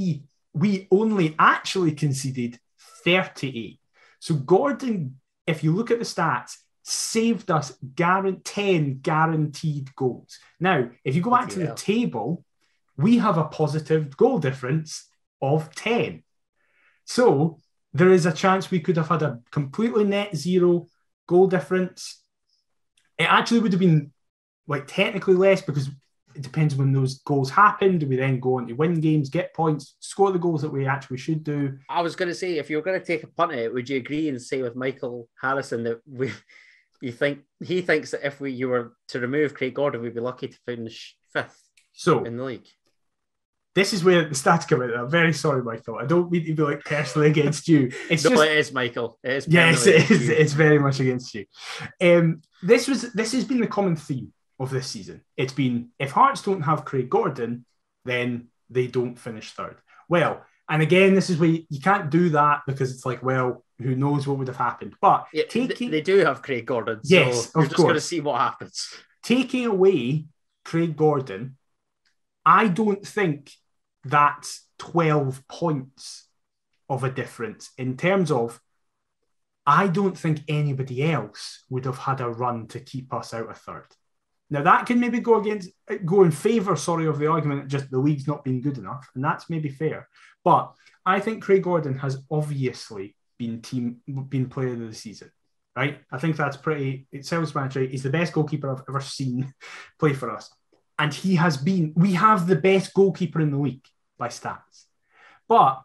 we only actually conceded 38. So Gordon, if you look at the stats, saved us 10 guaranteed goals. Now, if you go back to the table, we have a positive goal difference of 10. So there is a chance we could have had a completely net zero goal difference. It actually would have been technically less because it depends when those goals happen. Do we then go on to win games, get points, score the goals that we actually should do? I was going to say, if you were going to take a punt at it, would you agree and say with Michael Harrison that he thinks that if you were to remove Craig Gordon, we'd be lucky to finish 5th in the league? This is where the stats come out. I'm very sorry, Michael. I don't mean to be personally against you. It is, Michael. It is. Yes, it is. It's very much against you. This has been the common theme of this season. It's been, if Hearts don't have Craig Gordon, then they don't finish 3rd. Well, and again, this is where you can't do that because it's who knows what would have happened. But they do have Craig Gordon. Yes, so you're just going to see what happens. Taking away Craig Gordon, I don't think that's 12 points of a difference in terms of, I don't think anybody else would have had a run to keep us out of 3rd. Now, that can maybe go in favour, of the argument that just the league's not been good enough, and that's maybe fair. But I think Craig Gordon has obviously been player of the season, right? I think that's it's self-explanatory. He's the best goalkeeper I've ever seen play for us. And we have the best goalkeeper in the league by stats. But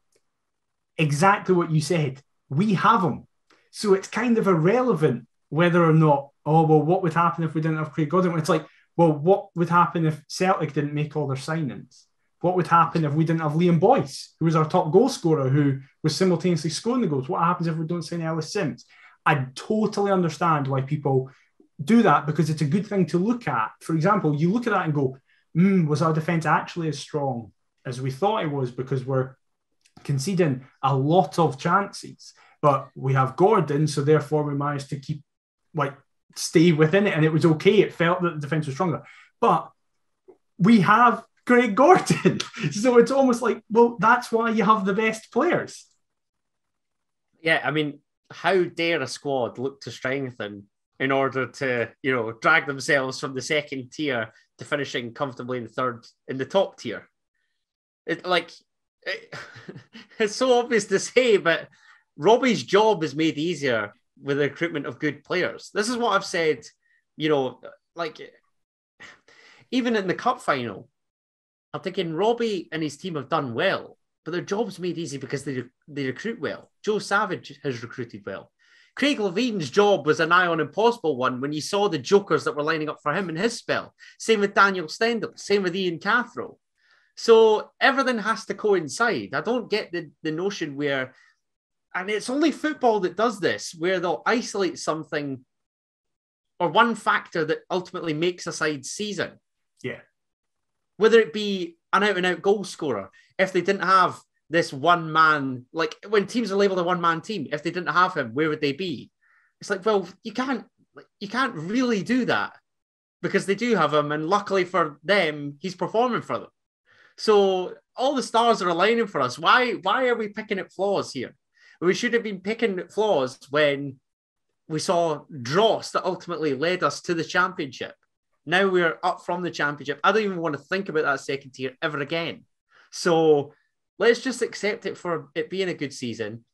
exactly what you said, we have him. So it's kind of irrelevant whether or not, what would happen if we didn't have Craig Gordon? It's what would happen if Celtic didn't make all their signings? What would happen if we didn't have Liam Boyce, who was our top goal scorer, who was simultaneously scoring the goals? What happens if we don't sign Ellis Sims? I totally understand why people do that because it's a good thing to look at. For example, you look at that and go, was our defence actually as strong as we thought it was because we're conceding a lot of chances, but we have Gordon, so therefore we managed to keep stay within it and it was okay. It felt that the defence was stronger, but we have Craig Gordon. So it's almost that's why you have the best players. Yeah, I mean, how dare a squad look to strengthen in order to, drag themselves from the 2nd tier to finishing comfortably in 3rd in the top tier? It's so obvious to say, but Robbie's job is made easier with the recruitment of good players. This is what I've said, even in the cup final, I'm thinking Robbie and his team have done well, but their job's made easy because they recruit well. Joe Savage has recruited well. Craig Levine's job was a nigh on impossible one when you saw the jokers that were lining up for him in his spell. Same with Daniel Stendhal, same with Ian Cathro. So everything has to coincide. I don't get the notion where, and it's only football that does this, where they'll isolate something or one factor that ultimately makes a side's season. Yeah. Whether it be an out-and-out goal scorer, if they didn't have this one man, when teams are labelled a one-man team, if they didn't have him, where would they be? It's you can't really do that because they do have him, and luckily for them, he's performing for them. So all the stars are aligning for us. Why are we picking at flaws here? We should have been picking flaws when we saw dross that ultimately led us to the championship. Now we're up from the championship. I don't even want to think about that second tier ever again. So let's just accept it for it being a good season.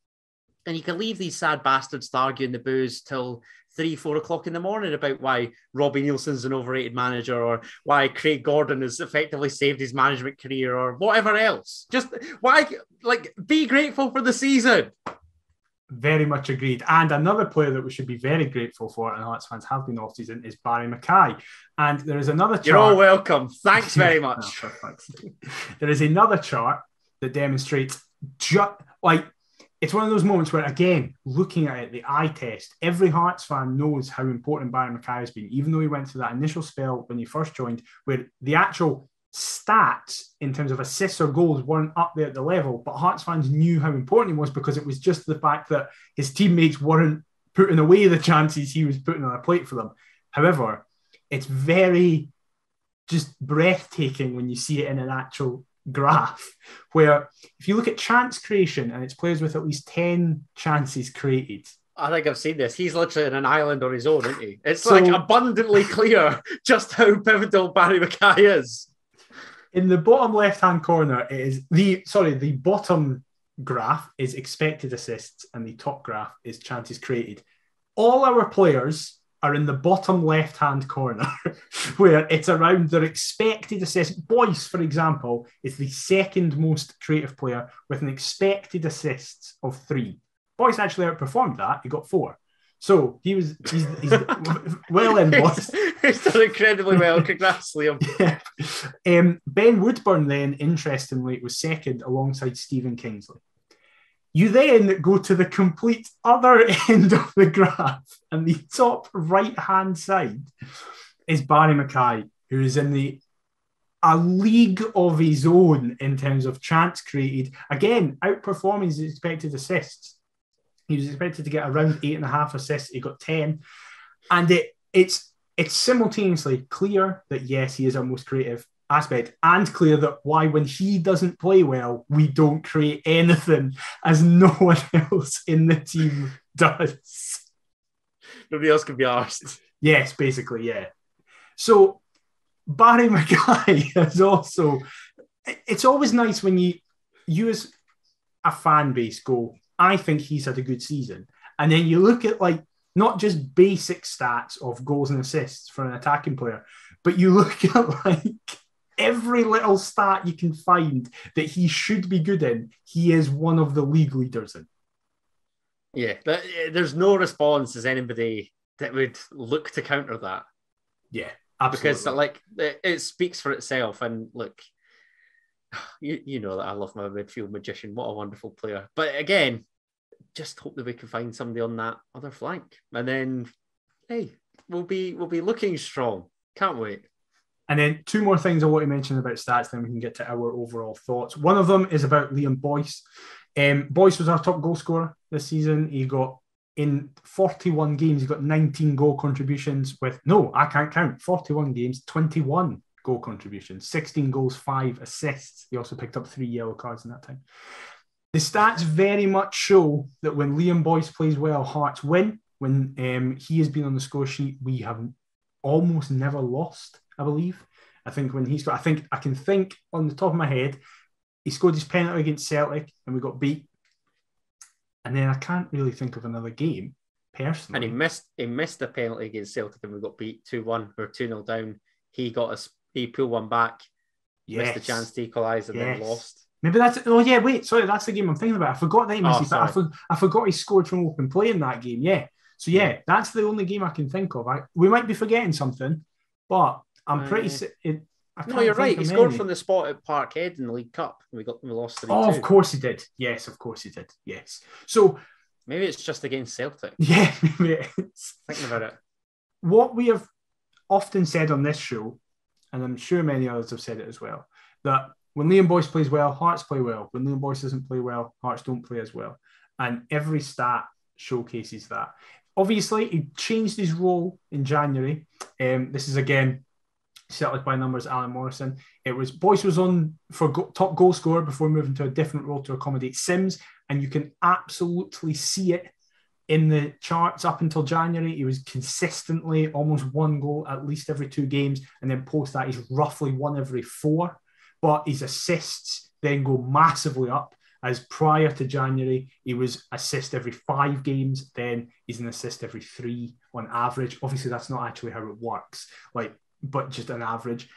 And you can leave these sad bastards to argue in the booze till 3-4 o'clock in the morning about why Robbie Nielsen's an overrated manager or why Craig Gordon has effectively saved his management career or whatever else. Just why, be grateful for the season. Very much agreed. And another player that we should be very grateful for, and Hearts fans have been off season, is Barry Mackay. And there is another chart. You're all welcome. Thanks very much. There is another chart that demonstrates it's one of those moments where, again, looking at it, the eye test, every Hearts fan knows how important Barry Mackay has been, even though he went through that initial spell when he first joined, where the actual stats in terms of assists or goals weren't up there at the level, but Hearts fans knew how important he was because it was just the fact that his teammates weren't putting away the chances he was putting on a plate for them. However, it's very just breathtaking when you see it in an actual graph, where if you look at chance creation and it's players with at least 10 chances created. I think I've seen this. He's literally in an island on his own, isn't he? It's abundantly clear just how pivotal Barry Mackay is. In the bottom left-hand corner, it is the bottom graph is expected assists and the top graph is chances created. All our players are in the bottom left-hand corner where it's around their expected assists. Boyce, for example, is the second most creative player with an expected assists of 3. Boyce actually outperformed that. He got 4. So he's well in, Boyce. He's done incredibly well. Congrats, Liam. Yeah. Ben Woodburn then, interestingly, was second alongside Stephen Kingsley. You then go to the complete other end of the graph, and the top right-hand side is Barry Mackay, who is in a league of his own in terms of chance created. Again, outperforming his expected assists. He was expected to get around 8.5 assists. He got 10. And it's simultaneously clear that, yes, he is our most creative aspect, and clear that why, when he doesn't play well, we don't create anything, as no one else in the team does. Nobody else can be arsed. Yes, basically, yeah. So Barry Mackay is also... It's always nice when you as a fan base go, I think he's had a good season. And then you look at not just basic stats of goals and assists for an attacking player, but you look at every little stat you can find that he should be good in, he is one of the league leaders in. Yeah, there's no response as anybody that would look to counter that. Yeah, absolutely. Because it speaks for itself. And look, you know that I love my midfield magician. What a wonderful player. But again, just hope that we can find somebody on that other flank. And then, hey, we'll be looking strong. Can't wait. And then 2 more things I want to mention about stats, then we can get to our overall thoughts. One of them is about Liam Boyce. Boyce was our top goal scorer this season. He got, in 41 games, he got 19 goal contributions I can't count, 41 games, 21 goal contributions, 16 goals, 5 assists. He also picked up 3 yellow cards in that time. The stats very much show that when Liam Boyce plays well, Hearts win. When he has been on the score sheet, we have almost never lost, I believe. I think I can think on the top of my head, he scored his penalty against Celtic and we got beat. And then I can't really think of another game, personally. And he missed a penalty against Celtic and we got beat 2-1. We were 2-0 down. He pulled one back, missed the chance to equalise and then lost. Maybe that's... Oh, yeah, wait. Sorry, that's the game I'm thinking about. I forgot that he missed I forgot he scored from open play in that game, yeah. So, yeah, that's the only game I can think of. We might be forgetting something, but I'm pretty... No, you're right. He scored from the spot at Parkhead in the League Cup. We lost 3-2. Oh, of course he did. Yes, of course he did. Yes. So... Maybe it's just against Celtic. Yeah, maybe it is. Thinking about it. What we have often said on this show, and I'm sure many others have said it as well, that when Liam Boyce plays well, Hearts play well. When Liam Boyce doesn't play well, Hearts don't play as well. And every stat showcases that. Obviously, he changed his role in January. This is, again, settled by numbers, Alan Morrison. Boyce was on for top goal scorer before moving to a different role to accommodate Sims, and you can absolutely see it in the charts up until January. He was consistently almost one goal at least every 2 games, and then post that he's roughly one every 4. But his assists then go massively up, as prior to January he was assist every 5 games, then he's an assist every 3 on average. Obviously that's not actually how it works, but just an average.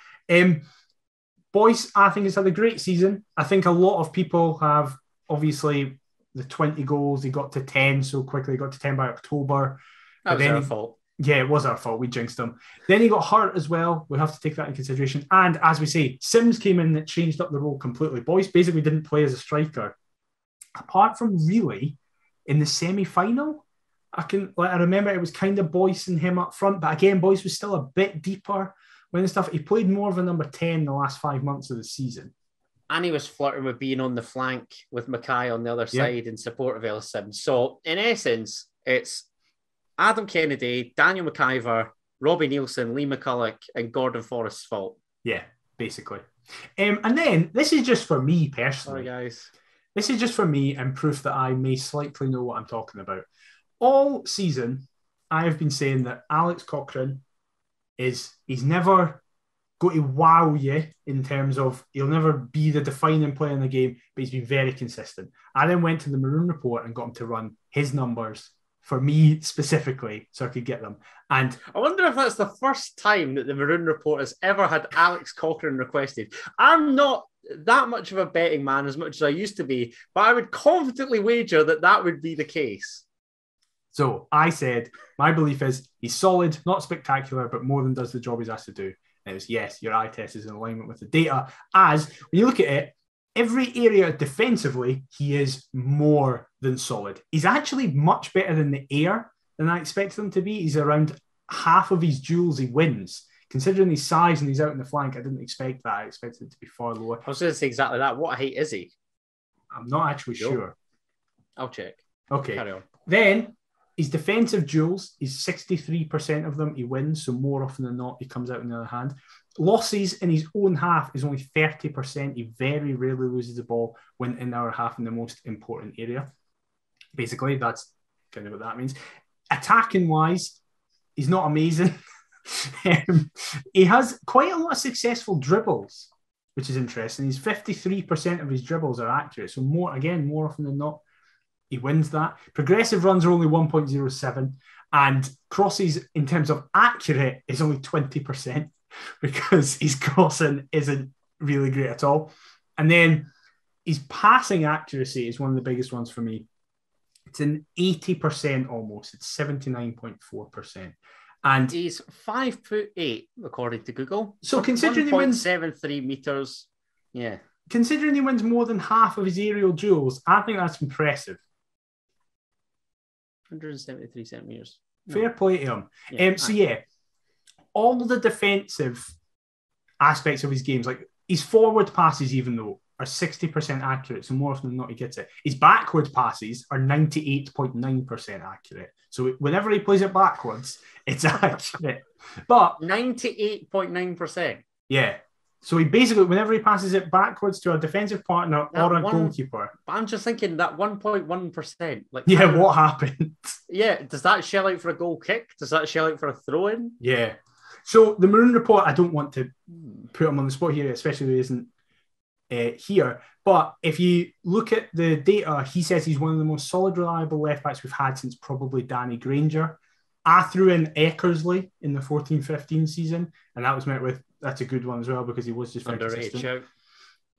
Boyce, I think, has had a great season. I think a lot of people have, obviously, the 20 goals, he got to 10 so quickly. He got to 10 by October. That was our fault. Yeah, it was our fault. We jinxed him. Then he got hurt as well. We have to take that into consideration. And as we say, Sims came in that changed up the role completely. Boyce basically didn't play as a striker. Apart from really in the semi-final, I remember it was kind of Boyce and him up front. But again, Boyce was still a bit deeper when stuff. He played more of a number 10 the last 5 months of the season. And he was flirting with being on the flank with Mackay on the other side in support of Ellis Sims. So, in essence, it's Adam Kennedy, Daniel McIver, Robbie Nielsen, Lee McCulloch, and Gordon Forrest's fault. Yeah, basically. And then, this is just for me personally. Sorry, guys. This is just for me and proof that I may slightly know what I'm talking about. All season, I have been saying that Alex Cochrane he's never going to wow you in terms of he'll never be the defining player in the game, but he's been very consistent. I then went to the Maroon Report and got him to run his numbers for me specifically so I could get them. And I wonder if that's the first time that the Maroon Report has ever had Alex Cochrane requested. I'm not that much of a betting man as much as I used to be, but I would confidently wager that that would be the case. So I said, my belief is he's solid, not spectacular, but more than does the job he's asked to do. And it was, yes, your eye test is in alignment with the data. As when you look at it, every area defensively, he is more than solid. He's actually much better in the air than I expected him to be. He's around half of his duels he wins. Considering his size and he's out in the flank, I didn't expect that. I expected it to be far lower. I was going to say exactly that. What height is he? I'm not actually sure. I'll check. Okay. Carry on. Then his defensive duels, he's 63% of them he wins, so more often than not, he comes out on the other hand. Losses in his own half is only 30%. He very rarely loses the ball when in our half in the most important area. Basically, that's kind of what that means. Attacking-wise, he's not amazing. He has quite a lot of successful dribbles, which is interesting. He's 53% of his dribbles are accurate, so more often than not, he wins that. Progressive runs are only 1.07, and crosses in terms of accurate is only 20% because his crossing isn't really great at all. And then his passing accuracy is one of the biggest ones for me. It's an 80% almost. It's 79.4%. And he's 5'8", according to Google. So considering he wins 1.73 meters, yeah. Considering he wins more than half of his aerial duels, I think that's impressive. 173 centimeters. Fair play to him. Yeah, all the defensive aspects of his games, like his forward passes, even though are 60% accurate, so more often than not he gets it. His backward passes are 98.9% accurate. So whenever he plays it backwards, it's accurate. But 98.9%. Yeah. So he basically, whenever he passes it backwards to a defensive partner or a goalkeeper. But I'm just thinking that 1.1%. Like, yeah, what happened? Yeah, does that shell out for a goal kick? Does that shell out for a throw-in? Yeah. So the Maroon Report, I don't want to put him on the spot here, especially if he isn't here. But if you look at the data, he says he's one of the most solid, reliable left-backs we've had since probably Danny Granger. I threw in Eckersley in the 14-15 season, and that was met with, that's a good one as well, because he was just very consistent.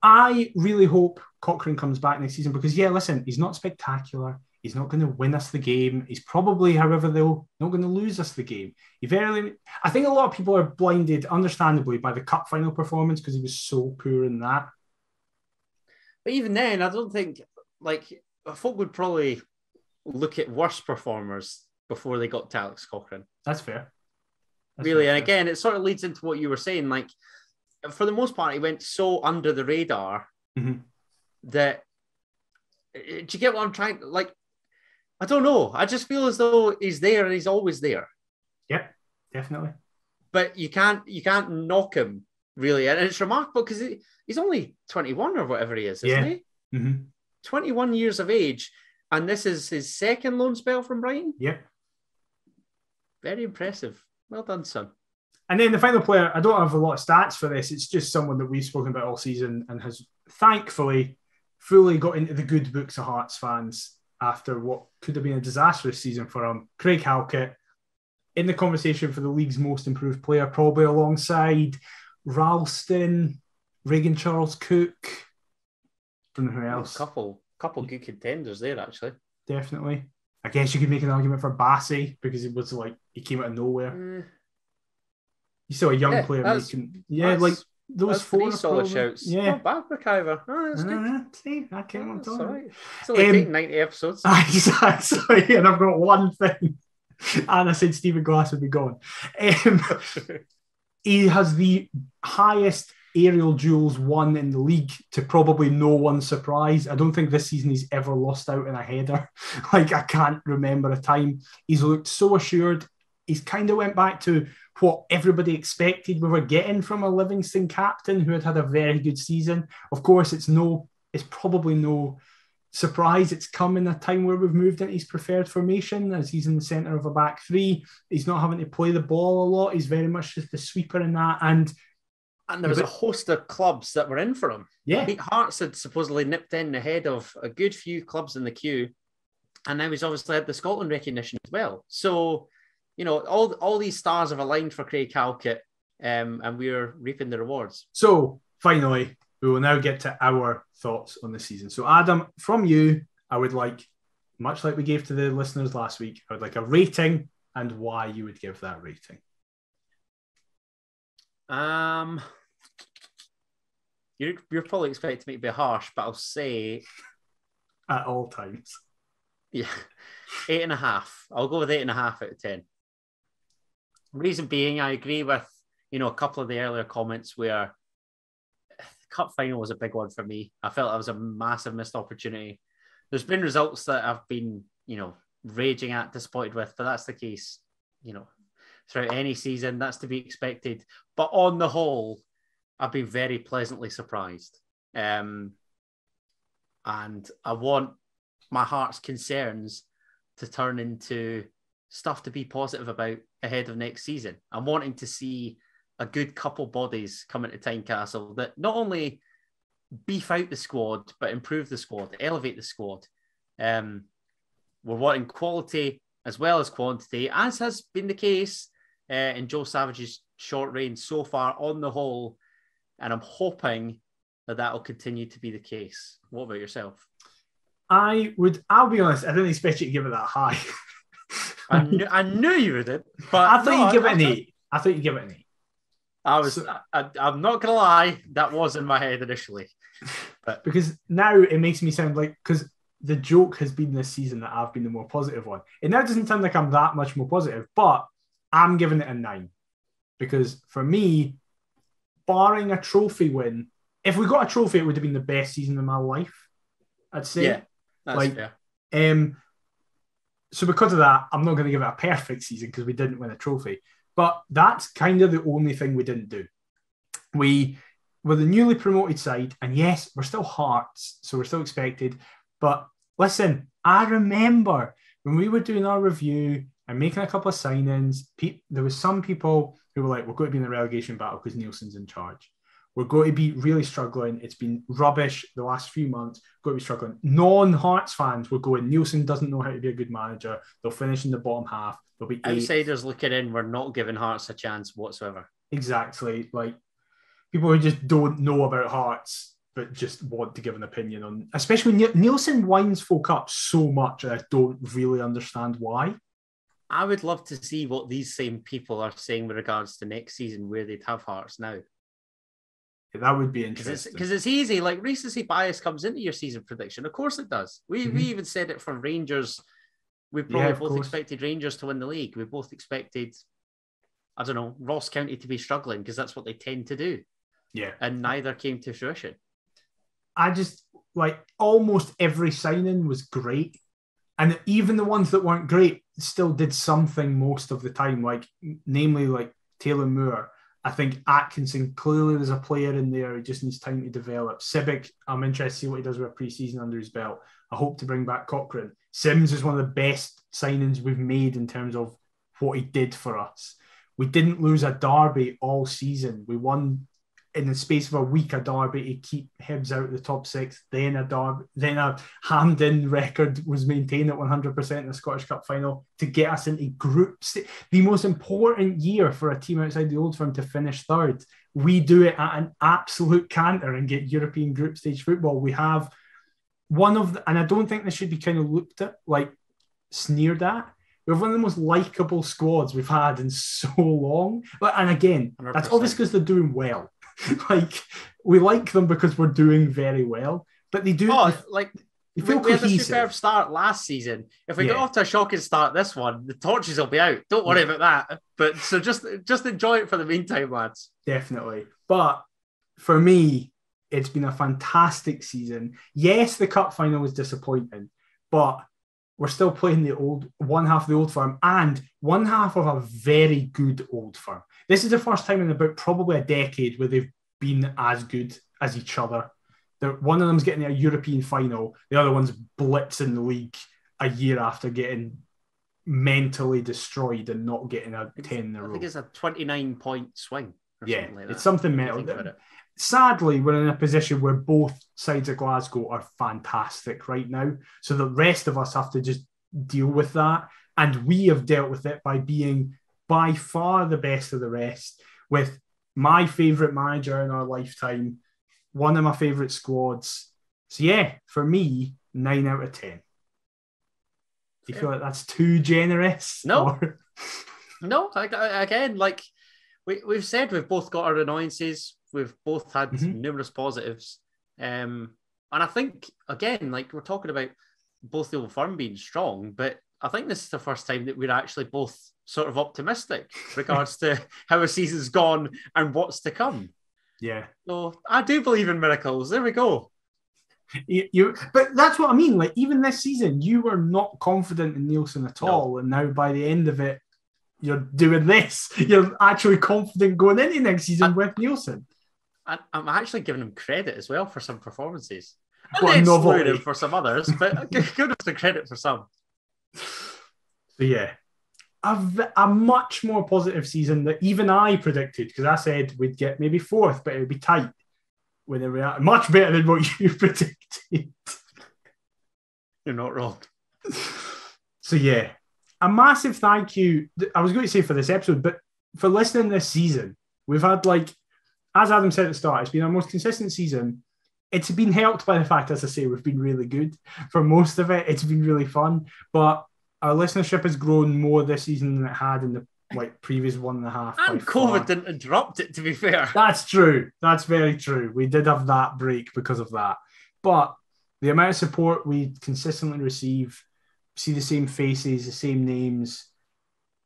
I really hope Cochrane comes back next season because, yeah, listen, he's not spectacular. He's not going to win us the game. He's probably, however, though, not going to lose us the game. I think a lot of people are blinded, understandably, by the cup final performance because he was so poor in that. But even then, I don't think, folk would probably look at worse performers before they got to Alex Cochrane. That's fair. Really, and again, it sort of leads into what you were saying. Like, for the most part, he went so under the radar that... Do you get what I'm trying... Like, I don't know. I just feel as though he's there and he's always there. Yep, definitely. but you can't knock him really, and it's remarkable because he's only 21 or whatever he is, isn't he? Mm-hmm. 21 years of age, and this is his second loan spell from Brighton. Yep. Very impressive. Well done, son. And then the final player, I don't have a lot of stats for this. It's just someone that we've spoken about all season and has thankfully fully got into the good books of Hearts fans after what could have been a disastrous season for him. Craig Halkett, in the conversation for the league's most improved player, probably alongside Ralston, Reagan Charles Cook. Don't know who else. A couple good contenders there, actually. Definitely. I guess you could make an argument for Bassey because it was like he came out of nowhere. You saw a young player making, those four solid shouts. Yeah, not bad, McIver. Oh, that's good. See, I came on top. Right. It's only taken 90 episodes. Sorry, and I've got one thing. And I said Stephen Glass would be gone. He has the highest aerial duels won in the league, to probably no one's surprise. I don't think this season he's ever lost out in a header. Like, I can't remember a time. He's looked so assured. He's kind of went back to what everybody expected we were getting from a Livingston captain who had a very good season. Of course, it's probably no surprise it's come in a time where we've moved into his preferred formation, as he's in the centre of a back three. He's not having to play the ball a lot. He's very much just the sweeper in that. And there was a host of clubs that were in for him. Yeah. Hearts had supposedly nipped in ahead of a good few clubs in the queue. And now he's obviously had the Scotland recognition as well. So, all these stars have aligned for Craig Halkett, and we're reaping the rewards. So, finally, we will now get to our thoughts on the season. So, Adam, from you, I would like, much like we gave to the listeners last week, I would like a rating and why you would give that rating. You're probably expecting me to be harsh, but I'll say at all times. Yeah, 8.5. I'll go with 8.5 out of 10. Reason being, I agree with a couple of the earlier comments where the cup final was a big one for me. I felt that was a massive missed opportunity. There's been results that I've been raging at, disappointed with, but that's the case throughout any season. That's to be expected. But on the whole, I've been very pleasantly surprised. And I want my Heart's concerns to turn into stuff to be positive about ahead of next season. I'm wanting to see a good couple bodies come into Tynecastle that not only beef out the squad, but improve the squad, elevate the squad. We're wanting quality as well as quantity, as has been the case in Joe Savage's short reign so far on the whole. And I'm hoping that will continue to be the case. What about yourself? I'll be honest, I didn't expect you to give it that high. I knew you would, but I thought you'd give it an 8. I thought you'd give it an 8. I'm not gonna lie, that was in my head initially, but because now it makes me sound like, because the joke has been this season that I've been the more positive one. It now doesn't sound like I'm that much more positive, but I'm giving it a 9 because for me, barring a trophy win, if we got a trophy, it would have been the best season of my life, I'd say. Yeah, that's fair. So because of that, I'm not going to give it a perfect season because we didn't win a trophy. But that's kind of the only thing we didn't do. We were the newly promoted side, and yes, we're still Hearts, so we're still expected. But listen, I remember when we were doing our review and making a couple of signings, there was some people who were like, we're going to be in the relegation battle because Nielsen's in charge. We're going to be really struggling. It's been rubbish the last few months. We're going to be struggling. Non-Hearts fans were going, Nielsen doesn't know how to be a good manager. They'll finish in the bottom half. They'll be outsiders looking in. We're not giving Hearts a chance whatsoever. Exactly. Like people who just don't know about Hearts, but just want to give an opinion on, especially when Nielsen winds folk up so much, and I don't really understand why. I would love to see what these same people are saying with regards to next season, where they'd have Hearts now. That would be interesting. Because it's easy. Like, recency bias comes into your season prediction. Of course it does. We even said it for Rangers. We probably both expected Rangers to win the league. We both expected, I don't know, Ross County to be struggling because that's what they tend to do. Yeah. And neither came to fruition. I just, like, almost every signing was great. And even the ones that weren't great still did something most of the time. Like, namely, like, Taylor Moore. I think Atkinson, clearly there's a player in there. He just needs time to develop. Sibic, I'm interested to see what he does with a pre-season under his belt. I hope to bring back Cochrane. Sims is one of the best signings we've made in terms of what he did for us. We didn't lose a derby all season. We won in the space of a week a derby to keep Hibs out of the top six. Then a Hampden record was maintained at 100% in the Scottish Cup final to get us into groups. The most important year for a team outside the Old Firm to finish third. We do it at an absolute canter and get European group stage football. We have one of the, and I don't think this should be kind of looked at, like sneered at. We have one of the most likeable squads we've had in so long. And again, 100%. That's obviously because they're doing well. Like, we like them because we're doing very well, but they do. We had a superb start last season. If we get off to a shocking start this one, the torches will be out. Don't worry about that. But so just enjoy it for the meantime, lads. Definitely. But for me, it's been a fantastic season. Yes, the cup final was disappointing, but we're still playing one half of the Old Firm and one half of a very good Old Firm. This is the first time in about probably a decade where they've been as good as each other. One of them's getting a European final. The other one's blitzing the league a year after getting mentally destroyed and not getting a 10 in a row. I think it's a 29-point swing. Something like that. It's something mental. Sadly, we're in a position where both sides of Glasgow are fantastic right now. So the rest of us have to just deal with that. And we have dealt with it by being by far the best of the rest, with my favourite manager in our lifetime, one of my favourite squads. So yeah, for me, 9 out of 10. Do you feel like that's too generous? No. No, again, like we've said, we've both got our annoyances. We've both had numerous positives. And I think, again, like we're talking about both the Old Firm being strong, but I think this is the first time that we're actually both sort of optimistic regards to how a season's gone and what's to come. Yeah. So I do believe in miracles. There we go. But that's what I mean. Like, even this season, you were not confident in Nielsen at all. And now by the end of it, you're doing this. You're actually confident going into next season with Nielsen. I'm actually giving him credit as well for some performances. What and then him for some others, but give him the credit for some. So yeah, a much more positive season that even I predicted, because I said we'd get maybe fourth, but it would be tight. When they were much better than what you predicted. You're not wrong. So yeah, a massive thank you. I was going to say for this episode, but for listening this season, we've had, like, as Adam said at the start, it's been our most consistent season. It's been helped by the fact, as I say, we've been really good for most of it. It's been really fun, but our listenership has grown more this season than it had in the previous 1.5. And COVID didn't interrupt it, to be fair. That's true. That's very true. We did have that break because of that. But the amount of support we consistently receive, see the same faces, the same names,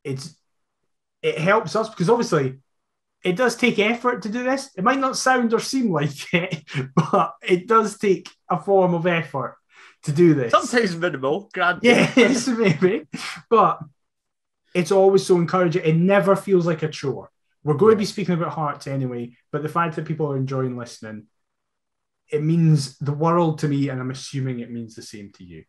it helps us, because obviously it does take effort to do this. It might not sound or seem like it, but it does take a form of effort to do this. Sometimes minimal, granted. Yes, maybe. But it's always so encouraging. It never feels like a chore. We're going to be speaking about Hearts anyway, but the fact that people are enjoying listening, it means the world to me, and I'm assuming it means the same to you.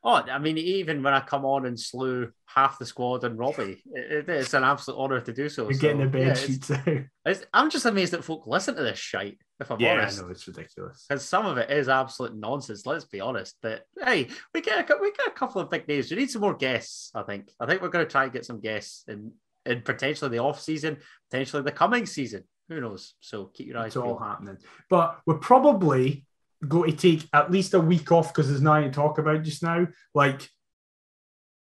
Oh, I mean, even when I come on and slew half the squad and Robbie, it's an absolute honour to do so. You're getting the bed sheets out. I'm just amazed that folk listen to this shite, if I'm honest. Yeah, I know, it's ridiculous. Because some of it is absolute nonsense, let's be honest. But hey, we get a couple of big names. We need some more guests, I think. I think we're going to try and get some guests in potentially the off-season, potentially the coming season. Who knows? So keep your eyes peeled. It's all happening. But we're probably going to take at least a week off, because there's nothing to talk about just now. Like,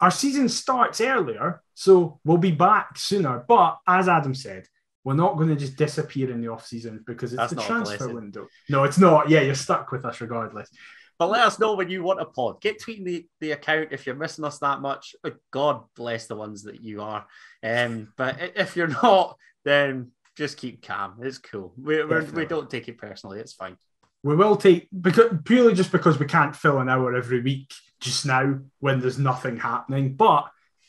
our season starts earlier, so we'll be back sooner. But as Adam said, we're not going to just disappear in the off season, because it's the transfer window. No, it's not. Yeah, you're stuck with us regardless. But let us know when you want a pod. Get tweeting the account if you're missing us that much. God bless the ones that you are. But if you're not, then just keep calm. It's cool. We don't take it personally. It's fine. We will take, because we can't fill an hour every week just now when there's nothing happening. But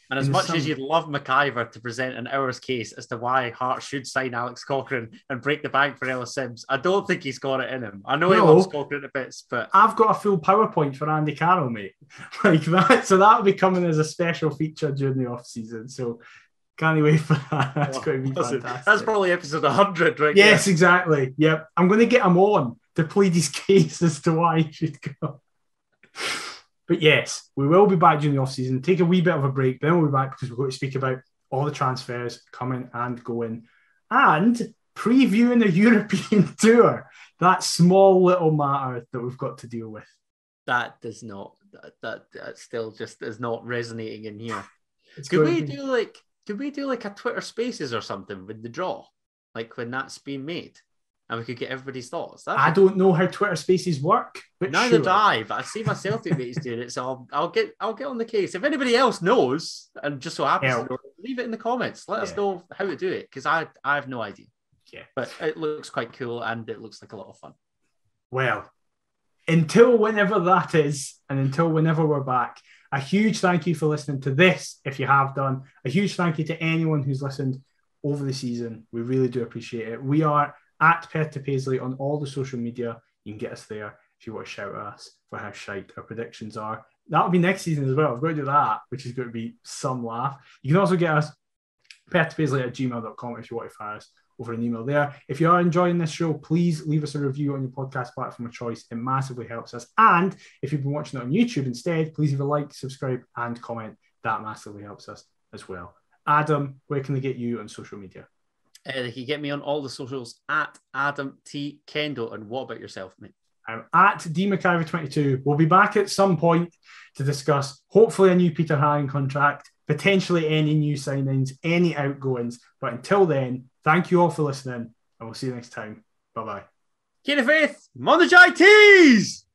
And as much as you'd love McIver to present an hour's case as to why Hearts should sign Alex Cochrane and break the bank for Ellis Sims, I don't think he's got it in him. I know he loves Cochrane to bits, but I've got a full PowerPoint for Andy Carroll, mate. Like that. So that'll be coming as a special feature during the off season. So can't wait for that. That's going to be fantastic. That's probably episode 100, right? Yes, exactly. Yep. I'm going to get him on to plead his case as to why he should go. But yes, we will be back during the off-season. Take a wee bit of a break, then we'll be back because we're going to speak about all the transfers coming and going and previewing the European tour. That small little matter that we've got to deal with. That does not, that still just is not resonating in here. Could we do like a Twitter Spaces or something with the draw? Like when that's being made? And we could get everybody's thoughts. I don't know how Twitter Spaces work, but neither do I. But I see my Celtic mates doing it, so I'll get on the case. If anybody else knows, and just so happens, leave it in the comments. Let us know how to do it because I have no idea. Yeah, but it looks quite cool and it looks like a lot of fun. Well, until whenever that is, and until whenever we're back, a huge thank you for listening to this. If you have done, a huge thank you to anyone who's listened over the season. We really do appreciate it. We are at Perth to Paisley on all the social media. You can get us there if you want to shout at us for how shite our predictions are. That'll be next season as well. I've got to do that, which is going to be some laugh. You can also get us perthtopaisley@gmail.com if you want to fire us over an email there. If you are enjoying this show, please leave us a review on your podcast platform of choice. It massively helps us. And if you've been watching it on YouTube instead, please leave a like, subscribe, and comment. That massively helps us as well. Adam, where can they get you on social media? They can get me on all the socials at Adam T. Kendall. And what about yourself, mate? I'm at DMcIver22. We'll be back at some point to discuss hopefully a new Peter Haring contract, potentially any new signings, any outgoings. But until then, thank you all for listening, and we'll see you next time. Bye-bye. Kid of Faith, Monday Tees!